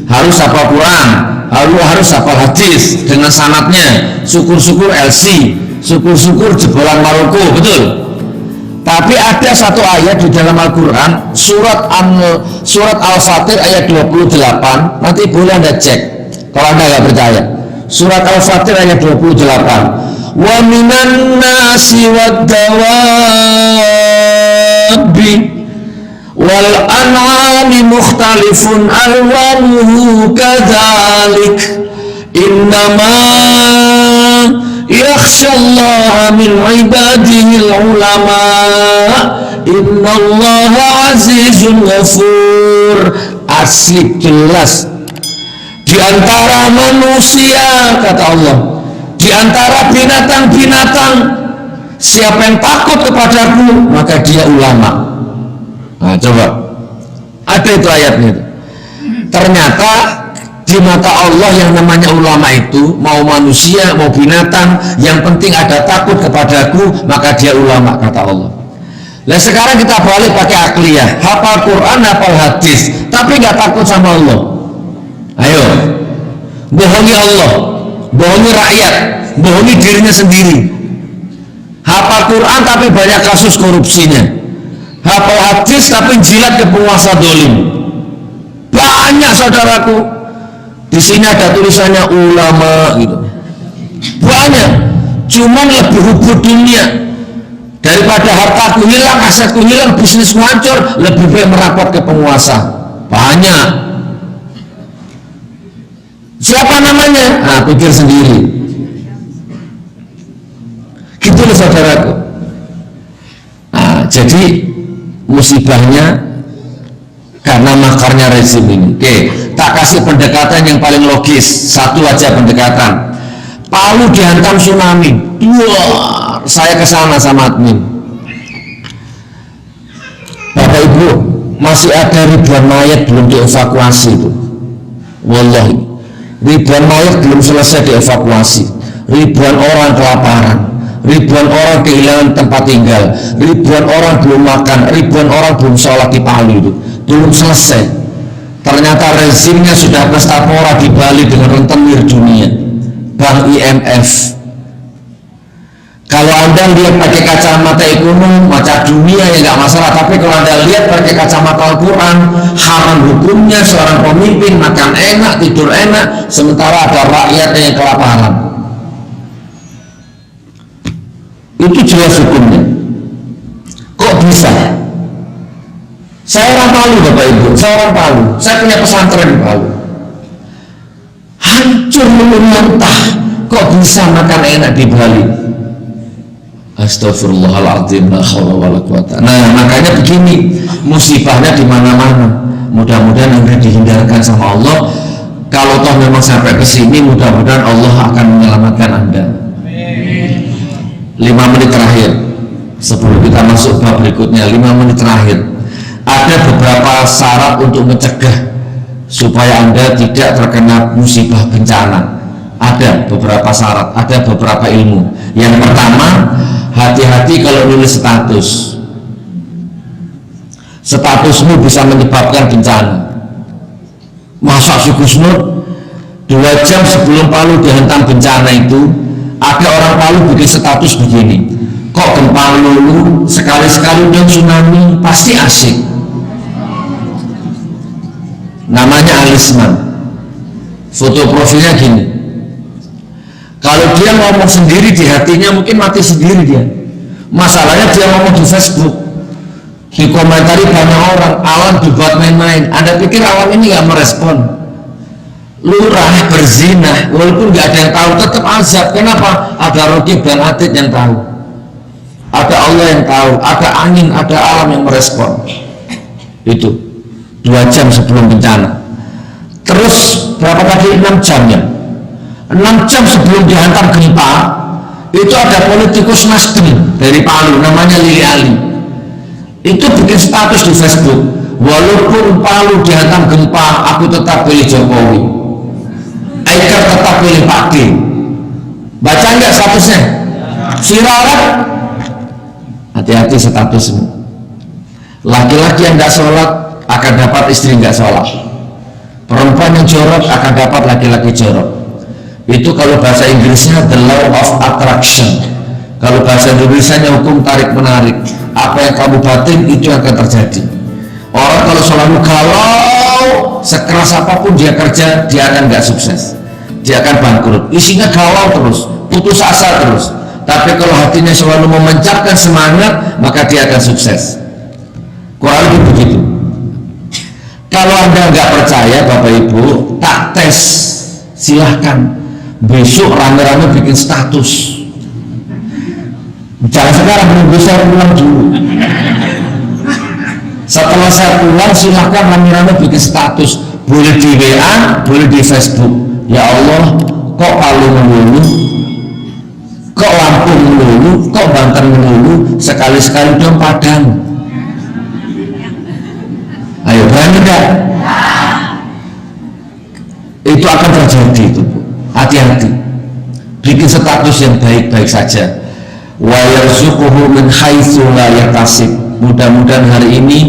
harus hafal Quran, harus hafal hadis dengan sanadnya, syukur-syukur LC, syukur-syukur jebolan Maroko, betul. Tapi ada satu ayat di dalam Al-Quran, surat Al-Fatir ayat 28, nanti boleh Anda cek kalau Anda nggak percaya. Surat Al-Fatir ayat 28, wa minan nasi wad dawabi wal an'ami mukhtalifun alwanuhu kadzalik innama yakhshallaha min ibadihil ulama innallaha azizun ghafur. Asli jelas. Di antara manusia, kata Allah, di antara binatang-binatang, siapa yang takut kepadaku maka dia ulama. Nah coba, ada itu ayatnya itu. Ternyata di mata Allah yang namanya ulama itu, mau manusia mau binatang, yang penting ada takut kepadaku maka dia ulama, kata Allah. Nah sekarang kita balik pakai akliyah, hafal Quran, hafal hadis, tapi nggak takut sama Allah. Ayo, bohongi Allah, bohongi rakyat, bohongi dirinya sendiri. Hafal Quran tapi banyak kasus korupsinya, hafal hadis tapi jilat ke penguasa dolim. Banyak saudaraku. Di sini ada tulisannya ulama gitu. Banyak. Cuman lebih hubur dunia. Daripada hartaku hilang, asetku hilang, bisnisku hancur, lebih baik merapat ke penguasa. Banyak. Siapa namanya? Nah, pikir sendiri. Gitu loh saudaraku. Nah, jadi musibahnya karena makarnya rezim ini. Oke, tak kasih pendekatan yang paling logis. Satu aja pendekatan. Palu dihantam tsunami. Wah, saya kesana sama admin. Bapak Ibu, masih ada ribuan mayat belum dievakuasi itu. Wallahi, ribuan mayat belum selesai dievakuasi. Ribuan orang kelaparan, ribuan orang kehilangan tempat tinggal, ribuan orang belum makan, ribuan orang belum sholat di Palu itu. Belum selesai. Ternyata rezimnya sudah pestapora di Bali dengan rentenir dunia, Bank IMF. Kalau Anda lihat pakai kacamata ekonomi, mata dunia ya nggak masalah. Tapi kalau Anda lihat pakai kacamata Al-Quran, haram hukumnya seorang pemimpin makan enak, tidur enak, sementara ada rakyatnya yang kelaparan. Itu jelas hukumnya. Kok bisa? Saya orang Palu Bapak Ibu, saya orang Palu, saya punya pesantren di Palu. Hancur muntah, kok bisa makan enak di Bali? Astagfirullahaladzim, la haula wala quwata. Nah makanya begini, musibahnya di mana-mana. Mudah-mudahan Anda dihindarkan sama Allah. Kalau toh memang sampai ke sini, mudah-mudahan Allah akan menyelamatkan Anda. 5 menit terakhir sebelum kita masuk bab berikutnya, 5 menit terakhir. Ada beberapa syarat untuk mencegah supaya Anda tidak terkena musibah bencana. Ada beberapa syarat, ada beberapa ilmu. Yang pertama, hati-hati kalau nulis status. Statusmu bisa menyebabkan bencana. Masa si Gusnur 2 jam sebelum Palu dihantam bencana itu, ada orang Palu bikin status begini, kok gempa lulu sekali-sekali dan tsunami pasti asik. Namanya Alisman. Foto profilnya gini. Kalau dia ngomong sendiri di hatinya mungkin mati sendiri dia. Masalahnya dia ngomong di Facebook, dikomentari banyak orang, alam dibuat main-main. Anda pikir alam ini nggak merespon? lurah berzina, walaupun nggak ada yang tahu tetap azab. Kenapa? Ada Raqib dan Atid yang tahu, ada Allah yang tahu, ada angin, ada alam yang merespon. Itu 2 jam sebelum bencana. Terus berapa tadi? 6 jamnya. 6 jam sebelum dihantam gempa, itu ada politikus Nasdem dari Palu namanya Lili Ali. Itu bikin status di Facebook, walaupun Palu dihantam gempa, aku tetap pilih Jokowi, Aiker tetap pilih Pak D. Baca nggak statusnya? Viral kan? Hati-hati statusmu. Laki-laki yang nggak sholat akan dapat istri nggak sholat, perempuan yang jorok akan dapat laki-laki jorok. Itu kalau bahasa Inggrisnya the law of attraction. Kalau bahasa Indonesianya hukum tarik menarik. Apa yang kamu batin itu yang akan terjadi. Orang kalau selalu galau, sekeras apapun dia kerja, dia akan nggak sukses, dia akan bangkrut. Isinya galau terus, putus asa terus. Tapi kalau hatinya selalu memancarkan semangat, maka dia akan sukses. Kurang lebih begitu. Kalau Anda nggak percaya Bapak Ibu, tak tes, silahkan besok rame-rame bikin status. Jangan sekarang, menunggu saya pulang dulu. Setelah saya pulang silahkan rame-rame bikin status. Boleh di WA, boleh di Facebook. Ya Allah, kok Palu melulu, kok Lampung melulu, kok Banten melulu, sekali-sekali dong Padang. Ayo, berani enggak? Itu akan terjadi itu, Bu. Hati-hati. Bikin status yang baik-baik saja. Wa yarzuquhu min haitsu la yahtasib. Mudah-mudahan hari ini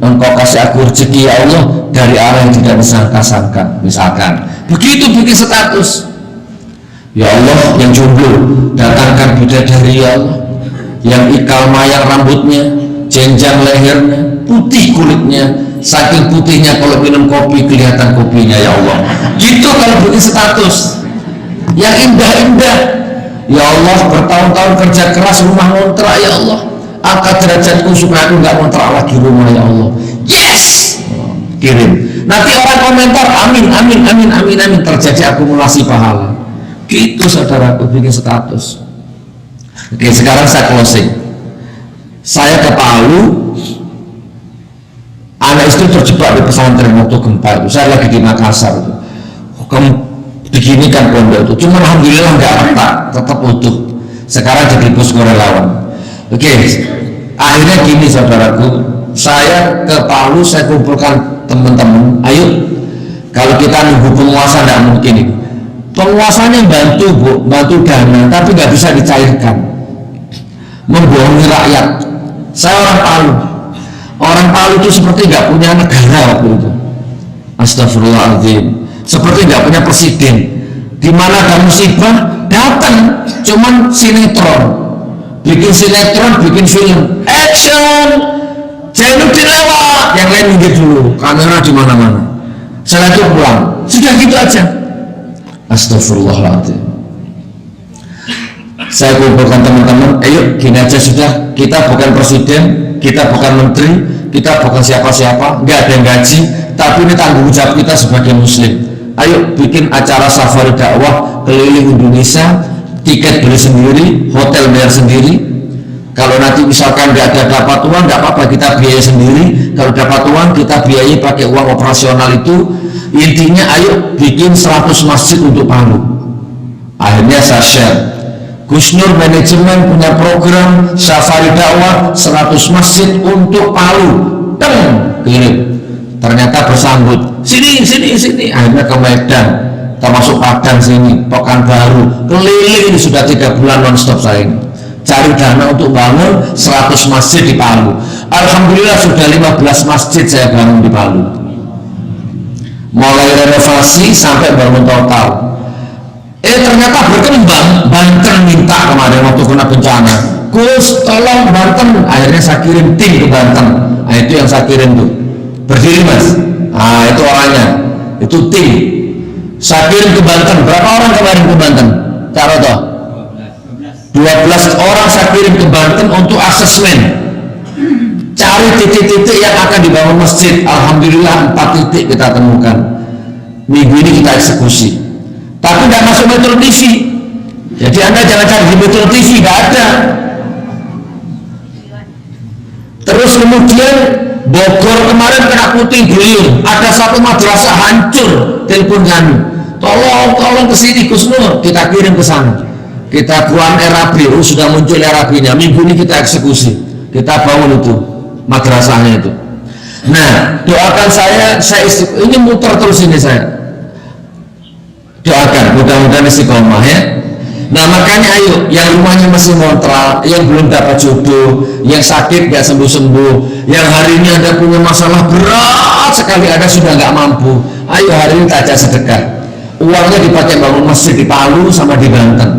engkau kasih aku rezeki ya Allah dari arah yang tidak disangka-sangka. Misalkan begitu bikin status, ya Allah yang jomblo datangkan bidadari ya Allah, yang ikal mayang rambutnya, jenjang lehernya, putih kulitnya, saking putihnya kalau minum kopi kelihatan kopinya ya Allah. Gitu kalau bikin status yang indah-indah. Ya Allah, bertahun-tahun kerja keras, rumah ngontrak ya Allah, angkat derajatku supaya aku nggak ngontrak lagi rumah ya Allah. Yes, kirim. Nanti orang komentar amin, amin, amin, amin, amin, terjadi akumulasi pahala. Gitu saudaraku bikin status. Oke, sekarang saya closing. Saya ke Palu, anak istri terjebak di pesantren waktu gempa itu. Saya lagi di Makassar itu. Begini kan pondok itu, cuma alhamdulillah nggak retak, tetap utuh. Sekarang jadi posko relawan. Oke, akhirnya gini saudaraku, saya ke Palu, saya kumpulkan teman-teman. Ayo, kalau kita nunggu penguasa nggak mungkin ini. Penguasanya bantu Bu, bantu dana, tapi nggak bisa dicairkan, membohongi rakyat. Saya orang Palu. Orang Palu itu seperti nggak punya negara waktu itu. Astagfirullahaladzim. Seperti nggak punya presiden. Di mana ada musibah datang, cuman sinetron, bikin sinetron, bikin film, action, Zainuddin lewat, yang lain minggir dulu, kamera di mana-mana. Setelah itu pulang, sudah gitu aja. Astagfirullahaladzim. Saya kumpulkan teman-teman, ayo gini aja sudah, kita bukan presiden, kita bukan menteri, kita bukan siapa-siapa, nggak ada yang gaji, tapi ini tanggung jawab kita sebagai muslim. Ayo bikin acara safari dakwah keliling Indonesia, tiket beli sendiri, hotel bayar sendiri. Kalau nanti misalkan nggak ada dapat uang, nggak apa-apa, kita biaya sendiri. Kalau dapat uang kita biayai pakai uang operasional itu. Intinya ayo bikin 100 masjid untuk Palu. Akhirnya saya share, Gus Nur manajemen punya program safari dakwah 100 masjid untuk Palu. Kirim. Ternyata bersambut, sini. Akhirnya ke Medan, termasuk Padang sini, Pekanbaru, keliling ini sudah 3 bulan non-stop saya ini. Cari dana untuk bangun 100 masjid di Palu. Alhamdulillah sudah 15 masjid saya bangun di Palu. Mulai renovasi sampai bangun total. Ternyata berkembang. Banten minta kemarin waktu kena bencana, Gus tolong Banten. Akhirnya saya kirim tim ke Banten. Nah, itu yang saya kirim tuh. Berdiri Mas, nah itu orangnya, itu tim. Saya kirim ke Banten. Berapa orang kemarin ke Banten? Cak Roto? 12 orang saya kirim ke Banten untuk asesmen, cari titik-titik yang akan dibangun masjid. Alhamdulillah 4 titik kita temukan. minggu ini kita eksekusi. Tapi tidak masuk Metro TV. Jadi Anda jangan cari di Metro TV, tidak ada. Terus kemudian Bogor kemarin kena puting beliung, ada satu madrasah hancur, telepon kami, tolong kesini Gus Nur, kita kirim ke sana. Kita buang RAB, sudah muncul RAB-nya. Minggu ini kita eksekusi, kita bangun itu madrasahnya itu. Nah, doakan saya ini muter terus ini saya. Doakan, mudah-mudahan istiqomah ya. Nah makanya ayo, yang rumahnya masih ngontrak, yang belum dapat jodoh, yang sakit gak sembuh-sembuh, yang hari ini Anda punya masalah berat sekali, Anda sudah gak mampu, ayo hari ini tajak sedekah. Uangnya dipakai bangun masjid di Palu sama di Banten.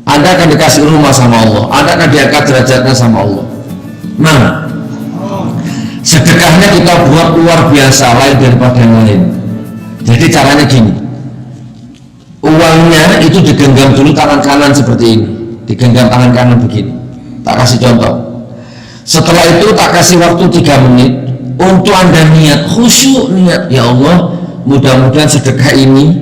Anda akan dikasih rumah sama Allah, Anda akan diangkat derajatnya sama Allah. Nah, sedekahnya kita buat luar biasa, lain daripada yang lain. Jadi caranya gini, uangnya itu digenggam dulu tangan kanan seperti ini, digenggam tangan kanan begini. Tak kasih contoh. Setelah itu tak kasih waktu 3 menit untuk Anda niat, khusyuk niat, ya Allah mudah-mudahan sedekah ini,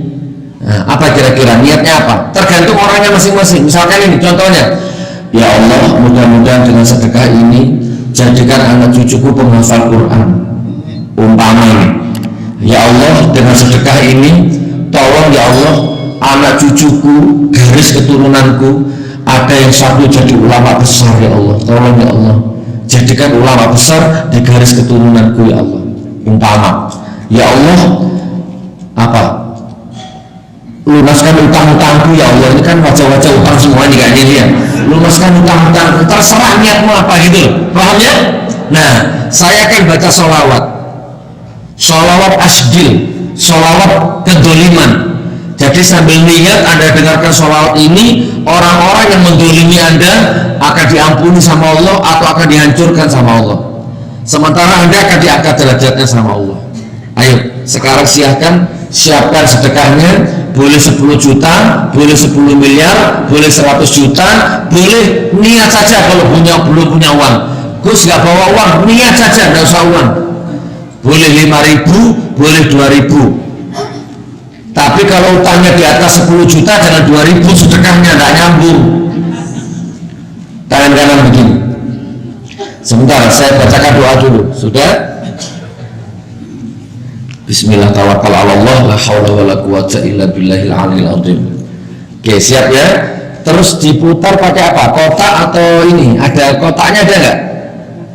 nah, apa kira-kira niatnya apa? Tergantung orangnya masing-masing. Misalkan ini contohnya, ya Allah mudah-mudahan dengan sedekah ini jadikan anak cucuku penghafal Quran, umpamanya. Ya Allah dengan sedekah ini tolong ya Allah anak cucuku, garis keturunanku ada yang satu jadi ulama besar ya Allah, tolong ya Allah jadikan ulama besar di garis keturunanku ya Allah, umpama. Ya Allah apa, lunaskan utang-utangku ya Allah, ini kan wajah-wajah utang semua nih kayaknya ya, lunaskan utang-utang, terserah niatmu apa gitu, paham ya? Nah saya akan baca sholawat asdil, sholawat kedoliman. Jadi sambil niat Anda dengarkan sholawat ini, orang-orang yang mendolimi Anda akan diampuni sama Allah atau akan dihancurkan sama Allah, sementara Anda akan diangkat derajatnya sama Allah. Ayo sekarang siapkan sedekahnya, boleh 10 juta, boleh 10 miliar, boleh 100 juta, boleh niat saja. Kalau belum punya uang, Gus gak bawa uang, niat saja, gak usah uang. Boleh 5.000, boleh 2.000. Tapi kalau utangnya di atas 10 juta jangan 2.000, sedekahnya gak nyambung. Tangan kanan begini. Sebentar, saya bacakan doa dulu. Sudah? Bismillah tawakkal ala Allah la haula wala quwata illa billahil aliyil azim. Oke, siap ya. Terus diputar pakai apa? Kotak atau ini? Ada kotaknya, ada enggak?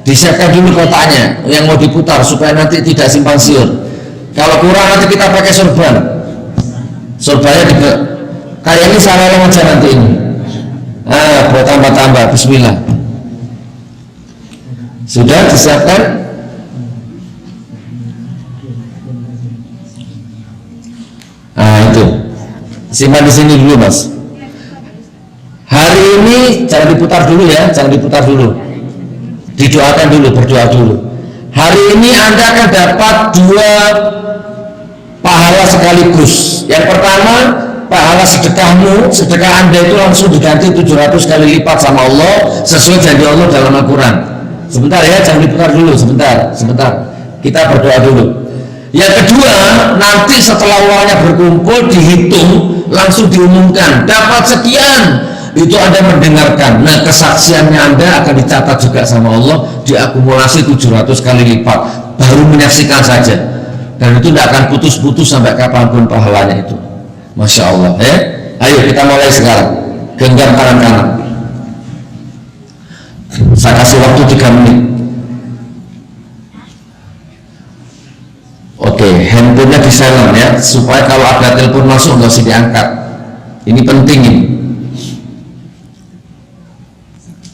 Disiapkan dulu kotaknya yang mau diputar supaya nanti tidak simpang siur. Kalau kurang nanti kita pakai sorban. Sorbannya juga kayak ini salah aja nanti ini. Buat tambah-tambah. Bismillah. Sudah disiapkan? Itu simpan di sini dulu mas. Hari ini jangan diputar dulu ya, jangan diputar dulu. Didoakan dulu, berdoa dulu. Hari ini Anda akan dapat 2 pahala sekaligus. Yang pertama, pahala sedekahmu, sedekah Anda itu langsung diganti 700 kali lipat sama Allah sesuai janji Allah dalam Al-Quran. Sebentar ya, jangan diputar dulu, sebentar. Kita berdoa dulu. Yang kedua, nanti setelah uangnya berkumpul dihitung, langsung diumumkan dapat sekian, itu Anda mendengarkan. Nah kesaksiannya Anda akan dicatat juga sama Allah, diakumulasi 700 kali lipat, baru menyaksikan saja, dan itu tidak akan putus-putus sampai kapanpun pahalanya itu. Masya Allah ya. Ayo kita mulai sekarang. Genggam tangan kanan. Saya kasih waktu 3 menit. Oke, handphonenya di silent ya, supaya kalau ada telepon masuk nggak usah diangkat. Ini penting ini.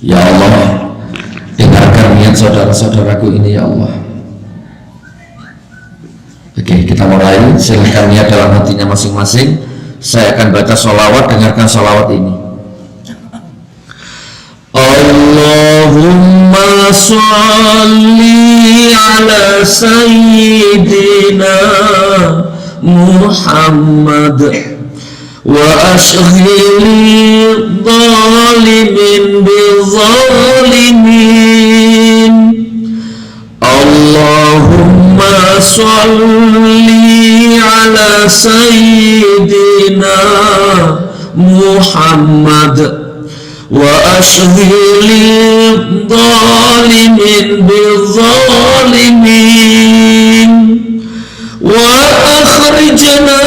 Ya Allah, dengarkan niat saudara-saudaraku ini ya Allah. Oke, kita mulai. Silahkan niat dalam hatinya masing-masing. Saya akan baca sholawat, dengarkan sholawat ini. Allahumma sholli ala sayyidina Muhammad wa ashghili zalimin bizalimin. Allahumma sholli ala سيدنا محمد وأشغل الظالمين بالظالمين وأخرجنا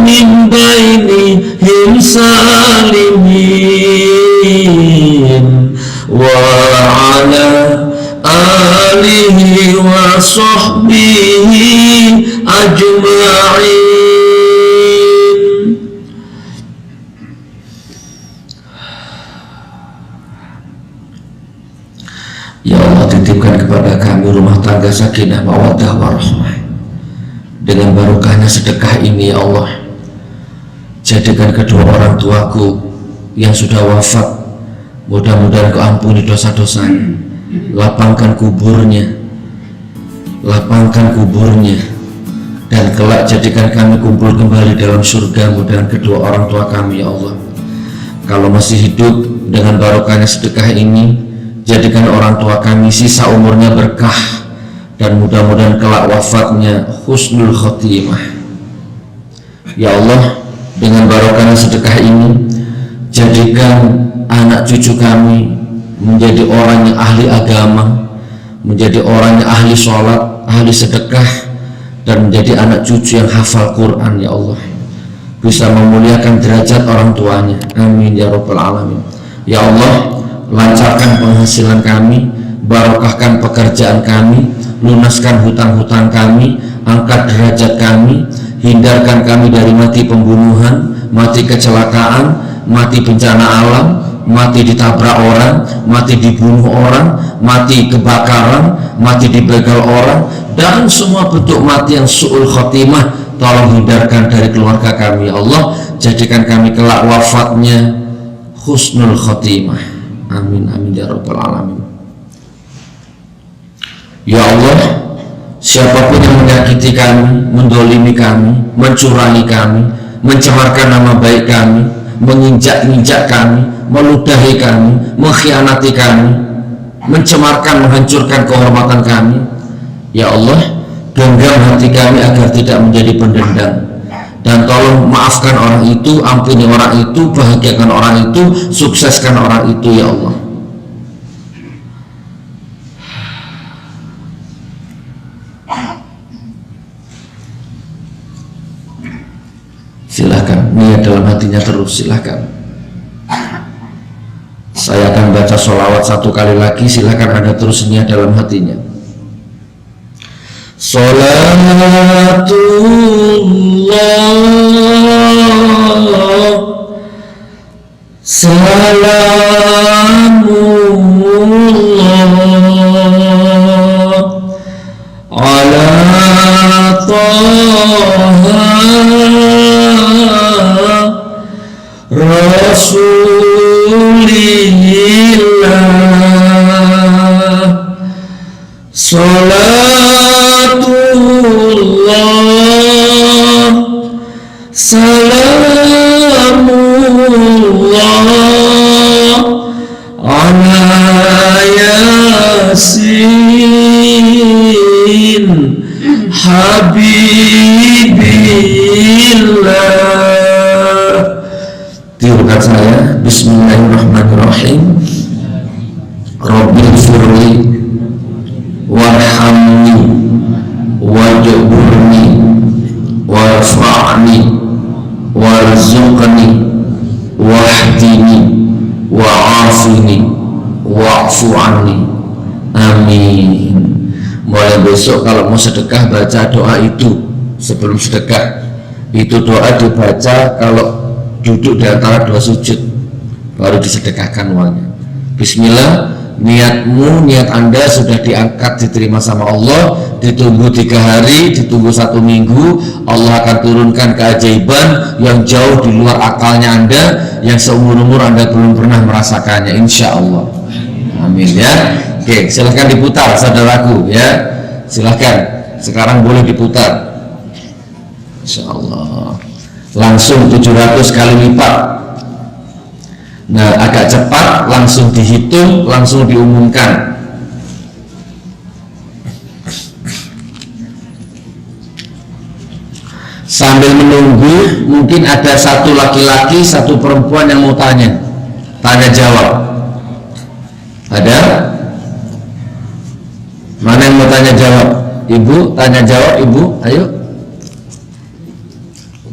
من بينهم سالمين وعلى آله وصحبه أجمعين. Ya Allah, titipkan kepada kami rumah tangga sakinah mawaddah warahmah. Dengan barokahnya sedekah ini ya Allah, jadikan kedua orang tuaku yang sudah wafat, mudah-mudahan Kau ampuni dosa-dosanya, lapangkan kuburnya, dan kelak jadikan kami kumpul kembali dalam surga-Mu dengan kedua orang tua kami ya Allah. Kalau masih hidup, dengan barokahnya sedekah ini, jadikan orang tua kami sisa umurnya berkah, dan mudah-mudahan kelak wafatnya husnul khotimah. Ya Allah, dengan barokahnya sedekah ini, jadikan anak cucu kami menjadi orang yang ahli agama, menjadi orang yang ahli sholat, ahli sedekah, dan menjadi anak cucu yang hafal Quran ya Allah, bisa memuliakan derajat orang tuanya. Amin ya rabbal alamin. Ya Allah, lancarkan penghasilan kami, barokahkan pekerjaan kami, lunaskan hutang-hutang kami, angkat derajat kami, hindarkan kami dari mati pembunuhan, mati kecelakaan, mati bencana alam, mati ditabrak orang, mati dibunuh orang, mati kebakaran, mati dibegal orang, dan semua bentuk mati yang su'ul khotimah. Tolong hindarkan dari keluarga kami ya Allah, jadikan kami kelak wafatnya husnul khotimah. Amin amin ya rabbal alamin. Ya Allah, siapapun yang menyakiti kami, mendolimi kami, mencurangi kami, mencemarkan nama baik kami, menginjak-injak kami, meludahi kami, mengkhianati kami, mencemarkan, menghancurkan kehormatan kami, ya Allah, genggam hati kami agar tidak menjadi pendendam, dan tolong maafkan orang itu, ampuni orang itu, bahagiakan orang itu, sukseskan orang itu ya Allah. Silahkan niat dalam hatinya terus, silahkan. Saya akan baca sholawat satu kali lagi, silahkan Anda terus niat dalam hatinya. Sholatullah salamullah ala Taha Rasulillah. Salatullah salamullah ala Yasin Habibillah. Tirukan saya. Bismillahirrahmanirrahim. Rabbil firli warhamni wajburni warfa'ni warzuqni wahdini wa'afini wa'fu anni. Amin. Mulai besok kalau mau sedekah baca doa itu sebelum sedekah. Itu doa dibaca kalau duduk di antara dua sujud, baru disedekahkan uangnya. Bismillah, niatmu, niat Anda sudah diangkat, diterima sama Allah. Ditunggu 3 hari, ditunggu 1 minggu, Allah akan turunkan keajaiban yang jauh di luar akalnya Anda, yang seumur-umur Anda belum pernah merasakannya, insya Allah. Amin ya. Oke, silahkan diputar saudaraku ya, silahkan sekarang boleh diputar, insya Allah. Langsung 700 kali lipat. Nah, agak cepat, langsung dihitung, langsung diumumkan. Sambil menunggu, mungkin ada satu laki-laki, satu perempuan yang mau tanya jawab. Ada? Mana yang mau tanya jawab? Ibu, tanya jawab ibu, ayo.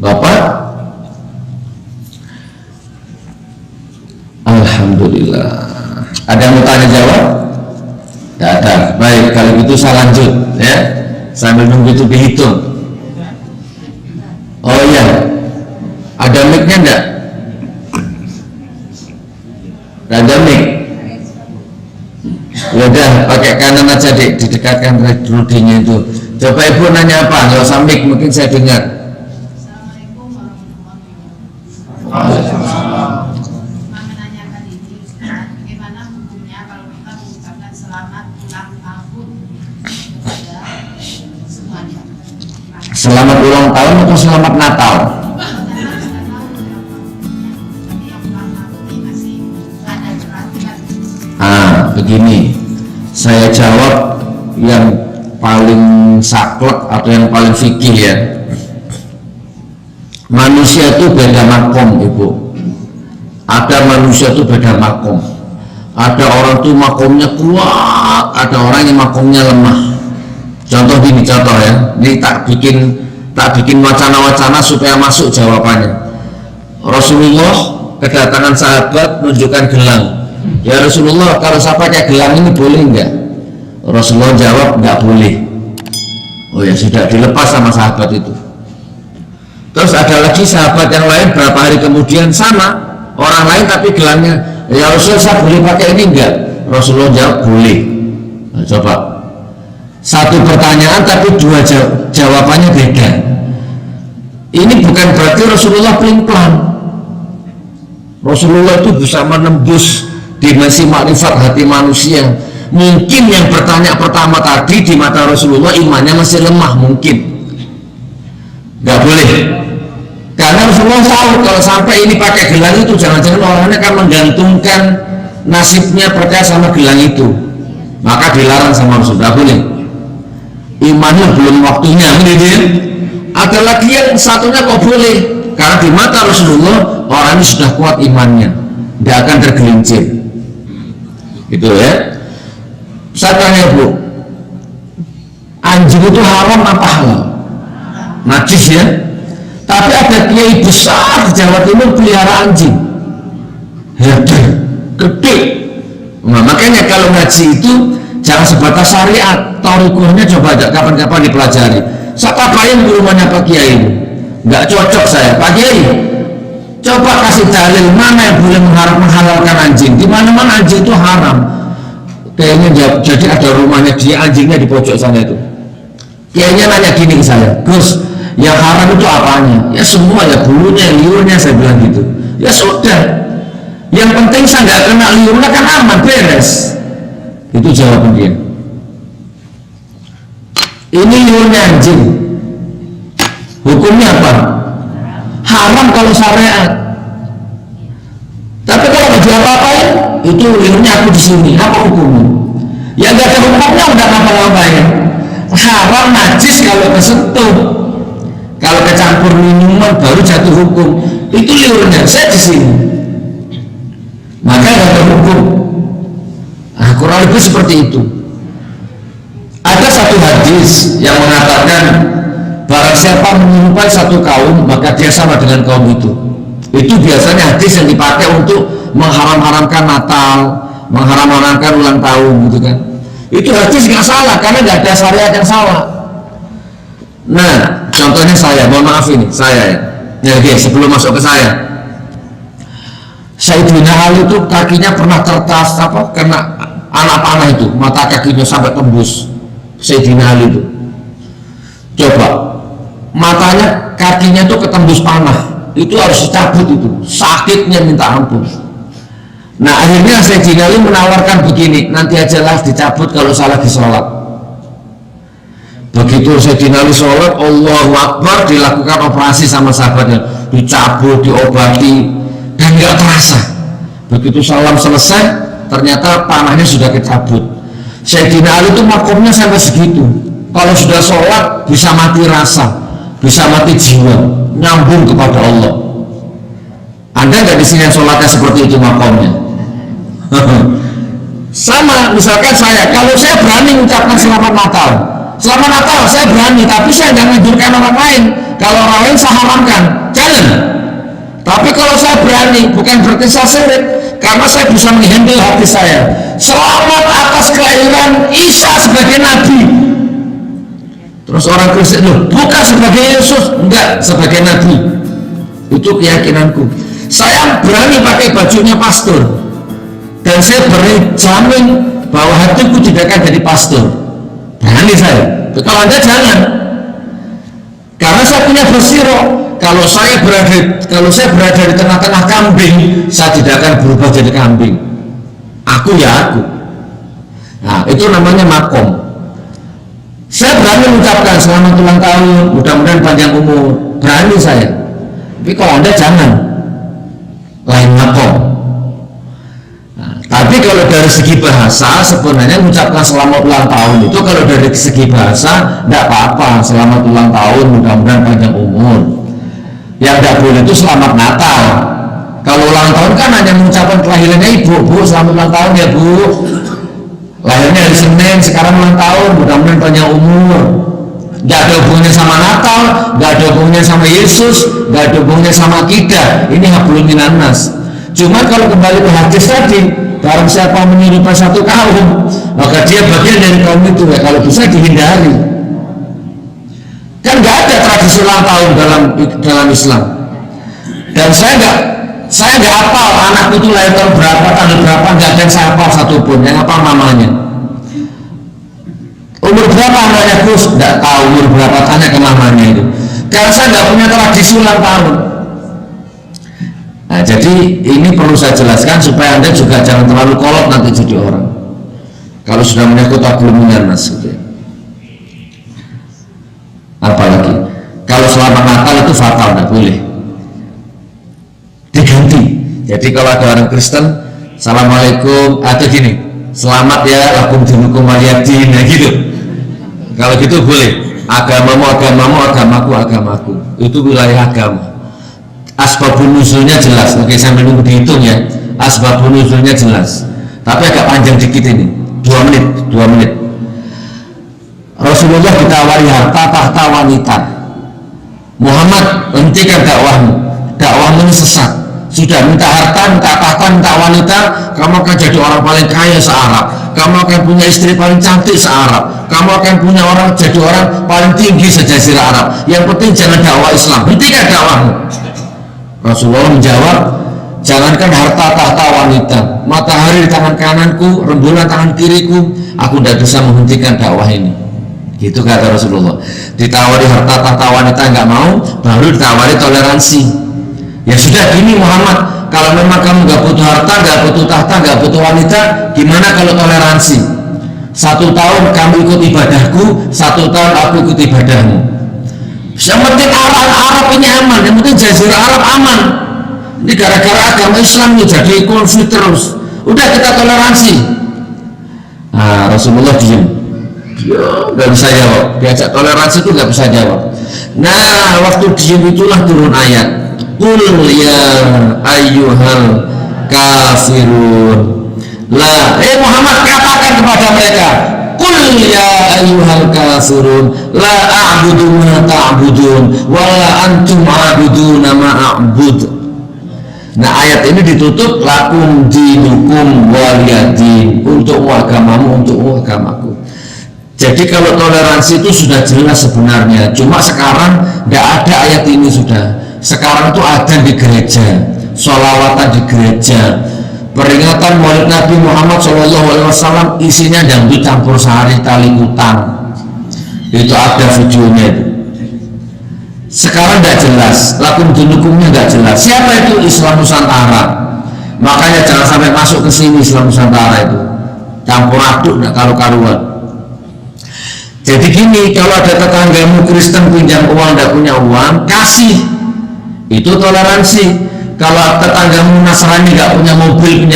Bapak? Alhamdulillah. Ada yang mau tanya jawab? Tidak ada. Baik, kalau gitu saya lanjut ya. Sambil nunggu itu dihitung. Oh iya, ada mic-nya enggak? Ada mic? Ya udah, pakai kanan aja dek, didekatkan rudinya itu. Coba ibu nanya apa? Nggak usah mic, mungkin saya dengar. Assalamualaikum warahmatullahi wabarakatuh. Menanyakan ini, bagaimana hukumnya kalau kita mengucapkan selamat ulang tahun kepada semuanya? Selamat ulang tahun atau selamat Natal? Begini, saya jawab yang paling saklek atau yang paling fikih ya. Manusia itu beda makom ibu. Ada manusia itu beda makom. Ada orang tuh makomnya kuat, ada orang yang makomnya lemah. Contoh gini, contoh ya. Ini tak bikin wacana-wacana supaya masuk jawabannya. Rasulullah kedatangan sahabat menunjukkan gelang. Ya Rasulullah, kalau saya pakai gelang ini boleh enggak? Rasulullah jawab enggak boleh. Oh ya sudah, dilepas sama sahabat itu. Terus ada lagi sahabat yang lain berapa hari kemudian sama orang lain tapi gelangnya, ya Rasulullah saya boleh pakai ini enggak? Rasulullah jawab boleh. Nah, coba satu pertanyaan tapi dua jawabannya beda. Ini bukan berarti Rasulullah pelin-pelan. Rasulullah itu bisa menembus dimensi makrifat hati manusia. Mungkin yang bertanya pertama tadi di mata Rasulullah imannya masih lemah, mungkin nggak boleh, karena Rasulullah tahu kalau sampai ini pakai gelang itu jangan-jangan orangnya akan menggantungkan nasibnya percaya sama gelang itu, maka dilarang sama Rasulullah. Nggak boleh, imannya belum waktunya gitu ya. Ada lagi yang satunya kok boleh, karena di mata Rasulullah orang ini sudah kuat imannya, tidak akan tergelincir gitu ya. Saya tanya bu, anjing itu haram apa halal? Najis ya. Tapi ada kiai besar di Jawa Timur pelihara anjing, gede. Nah, makanya kalau ngaji itu jangan sebatas syariat, torikohnya coba aja kapan-kapan dipelajari. Saya tapain di rumahnya Pak Kiai, nggak cocok saya. Pak Kiai, coba kasih dalil mana yang boleh menghalalkan anjing. Di mana-mana anjing itu haram. Kayaknya jadi ada rumahnya dia, anjingnya di pojok sana itu. Kayaknya nanya gini ke saya, Gus, yang haram itu apanya? Ya semua, ya bulunya, liurnya, saya bilang gitu. Ya sudah, yang penting saya nggak kena liurnya kan aman, beres. Itu jawaban dia. Ini liurnya anjing, hukumnya apa? Haram kalau syariat. Tapi kalau nggak diapa-apain, itu liurnya aku di sini, apa hukumnya? Ya nggak ada hukumnya, udah ngapa-ngapain. Haram najis kalau kesentuh, kalau kecampur minuman baru jatuh hukum. Itu liurnya, saya di sini, maka nggak ada hukum. Nah, kurang lebih seperti itu. Ada satu hadis yang mengatakan barang siapa menyerupai satu kaum maka dia sama dengan kaum itu. Itu biasanya hadis yang dipakai untuk mengharam-haramkan Natal, mengharam-haramkan ulang tahun gitu kan. Itu hadis nggak salah karena nggak ada syariat yang salah. Nah, contohnya saya, mohon maaf ini saya ya guys, sebelum masuk ke saya, Sayyidina Ali itu kakinya pernah tertas kena anak panah itu, mata kakinya sampai tembus. Sayyidina Ali itu, coba matanya, kakinya tuh ketembus panah, itu harus dicabut, itu sakitnya minta ampun. Nah akhirnya Sayyidina Ali menawarkan begini, nanti ajalah dicabut kalau saya lagi sholat. Begitu Sayyidina Ali sholat, Allahu Akbar, dilakukan operasi sama sahabatnya, dicabut, diobati, dan nggak terasa. Begitu salam selesai, ternyata panahnya sudah kecabut. Sayyidina Ali itu makomnya sampai segitu. Kalau sudah sholat bisa mati rasa, bisa mati jiwa. nyambung kepada Allah. Anda nggak di sini sholatnya seperti itu makomnya? Sama, misalkan kalau saya berani mengucapkan selamat Natal saya berani, tapi saya nggak ngajurkan orang lain. Kalau orang lain saya haramkan, jangan. Tapi kalau saya berani, bukan berarti saya syirik, karena saya bisa menghandle hati saya. Selamat atas kelahiran Isa sebagai Nabi. Terus orang Kristen, loh, bukan sebagai Yesus, enggak, sebagai Nabi. Itu keyakinanku. Saya berani pakai bajunya pastor, dan saya beri jamin bahwa hatiku tidak akan jadi pastor. Berani saya. Kalau Anda jangan, karena saya punya basirah. Kalau saya berada di tengah-tengah kambing, saya tidak akan berubah jadi kambing. Aku ya aku. Nah, itu namanya makom. Saya berani mengucapkan selamat ulang tahun, mudah-mudahan panjang umur. Berani saya. Tapi kalau Anda jangan, lain makom. Nah, tapi kalau dari segi bahasa, sebenarnya mengucapkan selamat ulang tahun itu kalau dari segi bahasa tidak apa-apa. Selamat ulang tahun, mudah-mudahan panjang umur. Yang tidak boleh itu selamat Natal. Kalau ulang tahun kan hanya mengucapkan kelahirannya ibu, bu, selamat ulang tahun ya bu, lahirnya hari Senin, sekarang ulang tahun, mudah-mudahan panjang umur. Nggak ada hubungannya sama Natal, nggak ada hubungannya sama Yesus, nggak ada hubungannya sama kita. Ini hablum minan nas. Cuma kalau kembali ke hadis tadi, barang siapa menyerupai satu kaum, maka dia bagian dari kaum itu. Ya, kalau bisa dihindari. Kan nggak ada tradisi ulang tahun dalam Islam. Dan saya nggak hafal anakku itu lahir tahun berapa, tanggal berapa, nggak ada yang saya hafal satupun. Yang hafal mamanya. Umur berapa anaknya Gus? Nggak tahu umur berapa, tanya ke mamanya itu. Karena saya nggak punya tradisi ulang tahun. Nah, jadi ini perlu saya jelaskan supaya Anda juga jangan terlalu kolot nanti jadi orang. Kalau sudah menyangkut hablum minan nas gitu ya. Apalagi kalau selamat Natal itu fatal, tidak boleh diganti. Jadi kalau ada orang Kristen, assalamualaikum, atau gini, selamat ya lakum dinukum waliyadin, ya gitu. Kalau gitu boleh. Agamamu, agamaku, itu wilayah agama. Asbabun nuzulnya jelas. Oke, sambil nunggu dihitung ya. Asbabun nuzulnya jelas. Tapi agak panjang dikit ini, 2 menit. Rasulullah ditawari harta tahta wanita. Muhammad, hentikan dakwahmu ini sesat. Sudah minta harta, minta tahta, minta wanita, kamu akan jadi orang paling kaya se-Arab. Kamu akan punya istri paling cantik se-Arab. Kamu akan punya jadi orang paling tinggi se-Jazirah Arab. Yang penting jangan dakwah Islam, hentikan dakwahmu. Rasulullah menjawab, jangankan harta tahta wanita, matahari di tangan kananku, rembulan tangan kiriku, aku tidak bisa menghentikan dakwah ini. Gitu kata Rasulullah. Ditawari harta tahta wanita nggak mau, baru ditawari toleransi. Ya sudah gini Muhammad, kalau memang kamu nggak butuh harta, nggak butuh tahta, nggak butuh wanita, gimana kalau toleransi? 1 tahun kamu ikut ibadahku, 1 tahun aku ikut ibadahmu. Yang penting Arab ini aman, yang penting Jazirah Arab aman. Ini gara-gara agama Islam ini jadi konflik terus. Udah kita toleransi. Nah, Rasulullah diem. Nggak bisa jawab. Diajak toleransi itu nggak bisa jawab. Nah, waktu diem itulah turun ayat. Qul ya ayyuhal kafirun. Muhammad katakan kepada mereka, Qul ya ayyuhal kafirun la a'budu ma ta'budun wa la antum a'buduna ma a'bud. Nah, ayat ini ditutup lakum dinukum waliyadin, untuk agamamu, untuk agamaku. Jadi kalau toleransi itu sudah jelas sebenarnya, cuma sekarang tidak ada ayat ini sudah. Sekarang itu ada di gereja, sholawatan di gereja, peringatan Maulid Nabi Muhammad SAW isinya dangdut campur sari tali utang. Itu ada videonya itu. Sekarang tidak jelas, lakum dinukumnya tidak jelas. Siapa itu Islam Nusantara? Makanya jangan sampai masuk ke sini Islam Nusantara itu. Campur aduk tidak karu-karuan. Jadi gini, kalau ada tetanggamu Kristen pinjam uang, tidak punya uang, kasih. Itu toleransi. Kalau tetanggamu Nasrani nggak punya mobil,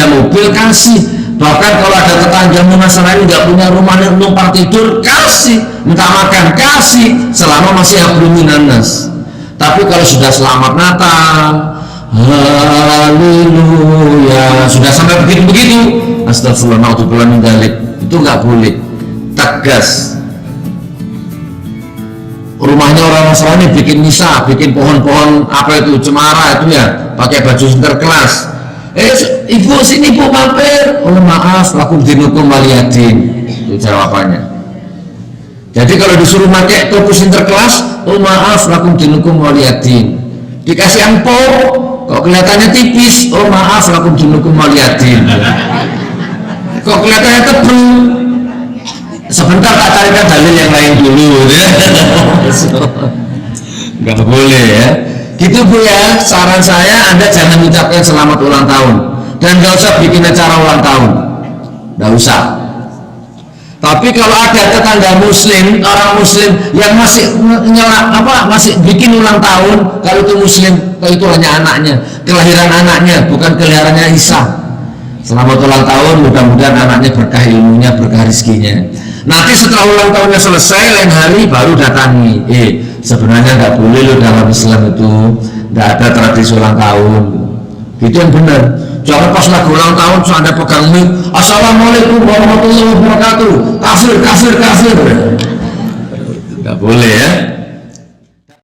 kasih. Bahkan kalau ada tetanggamu Nasrani nggak punya rumah numpang tidur, kasih. Minta makan, kasih. Selama masih hablum minan nas. Tapi kalau sudah selamat Natal, haleluya, sudah sampai begitu-begitu, astagfirullah, naudzubillah min dzalik, itu nggak boleh. Tegas. Rumahnya orang Nasrani bikin misa, bikin pohon-pohon apa itu, cemara itu ya, pakai baju sinterklas. Ibu sini ibu mampir. Oh maaf, lakum dinukum waliyadin. Itu jawabannya. Jadi kalau disuruh pakai topi sinterklas, oh maaf, lakum dinukum waliyadin. Dikasih angpau, kok kelihatannya tipis, oh maaf, lakum dinukum waliyadin. Kok kelihatannya tebal, sebentar tak carikan dalil yang lain dulu ya. Nggak boleh ya. Gitu Bu ya, saran saya Anda jangan ucapkan selamat ulang tahun, dan nggak usah bikin acara ulang tahun, nggak usah. Tapi kalau ada tetangga muslim, orang muslim yang masih masih bikin ulang tahun, kalau itu muslim, kalau itu hanya anaknya, kelahiran anaknya, bukan kelahirannya Isa. Selamat ulang tahun, mudah-mudahan anaknya berkah ilmunya, berkah rezekinya. Nanti setelah ulang tahunnya selesai, lain hari baru datangi. Sebenarnya nggak boleh loh dalam Islam itu, nggak ada tradisi ulang tahun. Itu yang benar. Jangan pas lagi ulang tahun terus Anda pegang mic, assalamualaikum warahmatullahi wabarakatuh, kafir. Nggak boleh ya.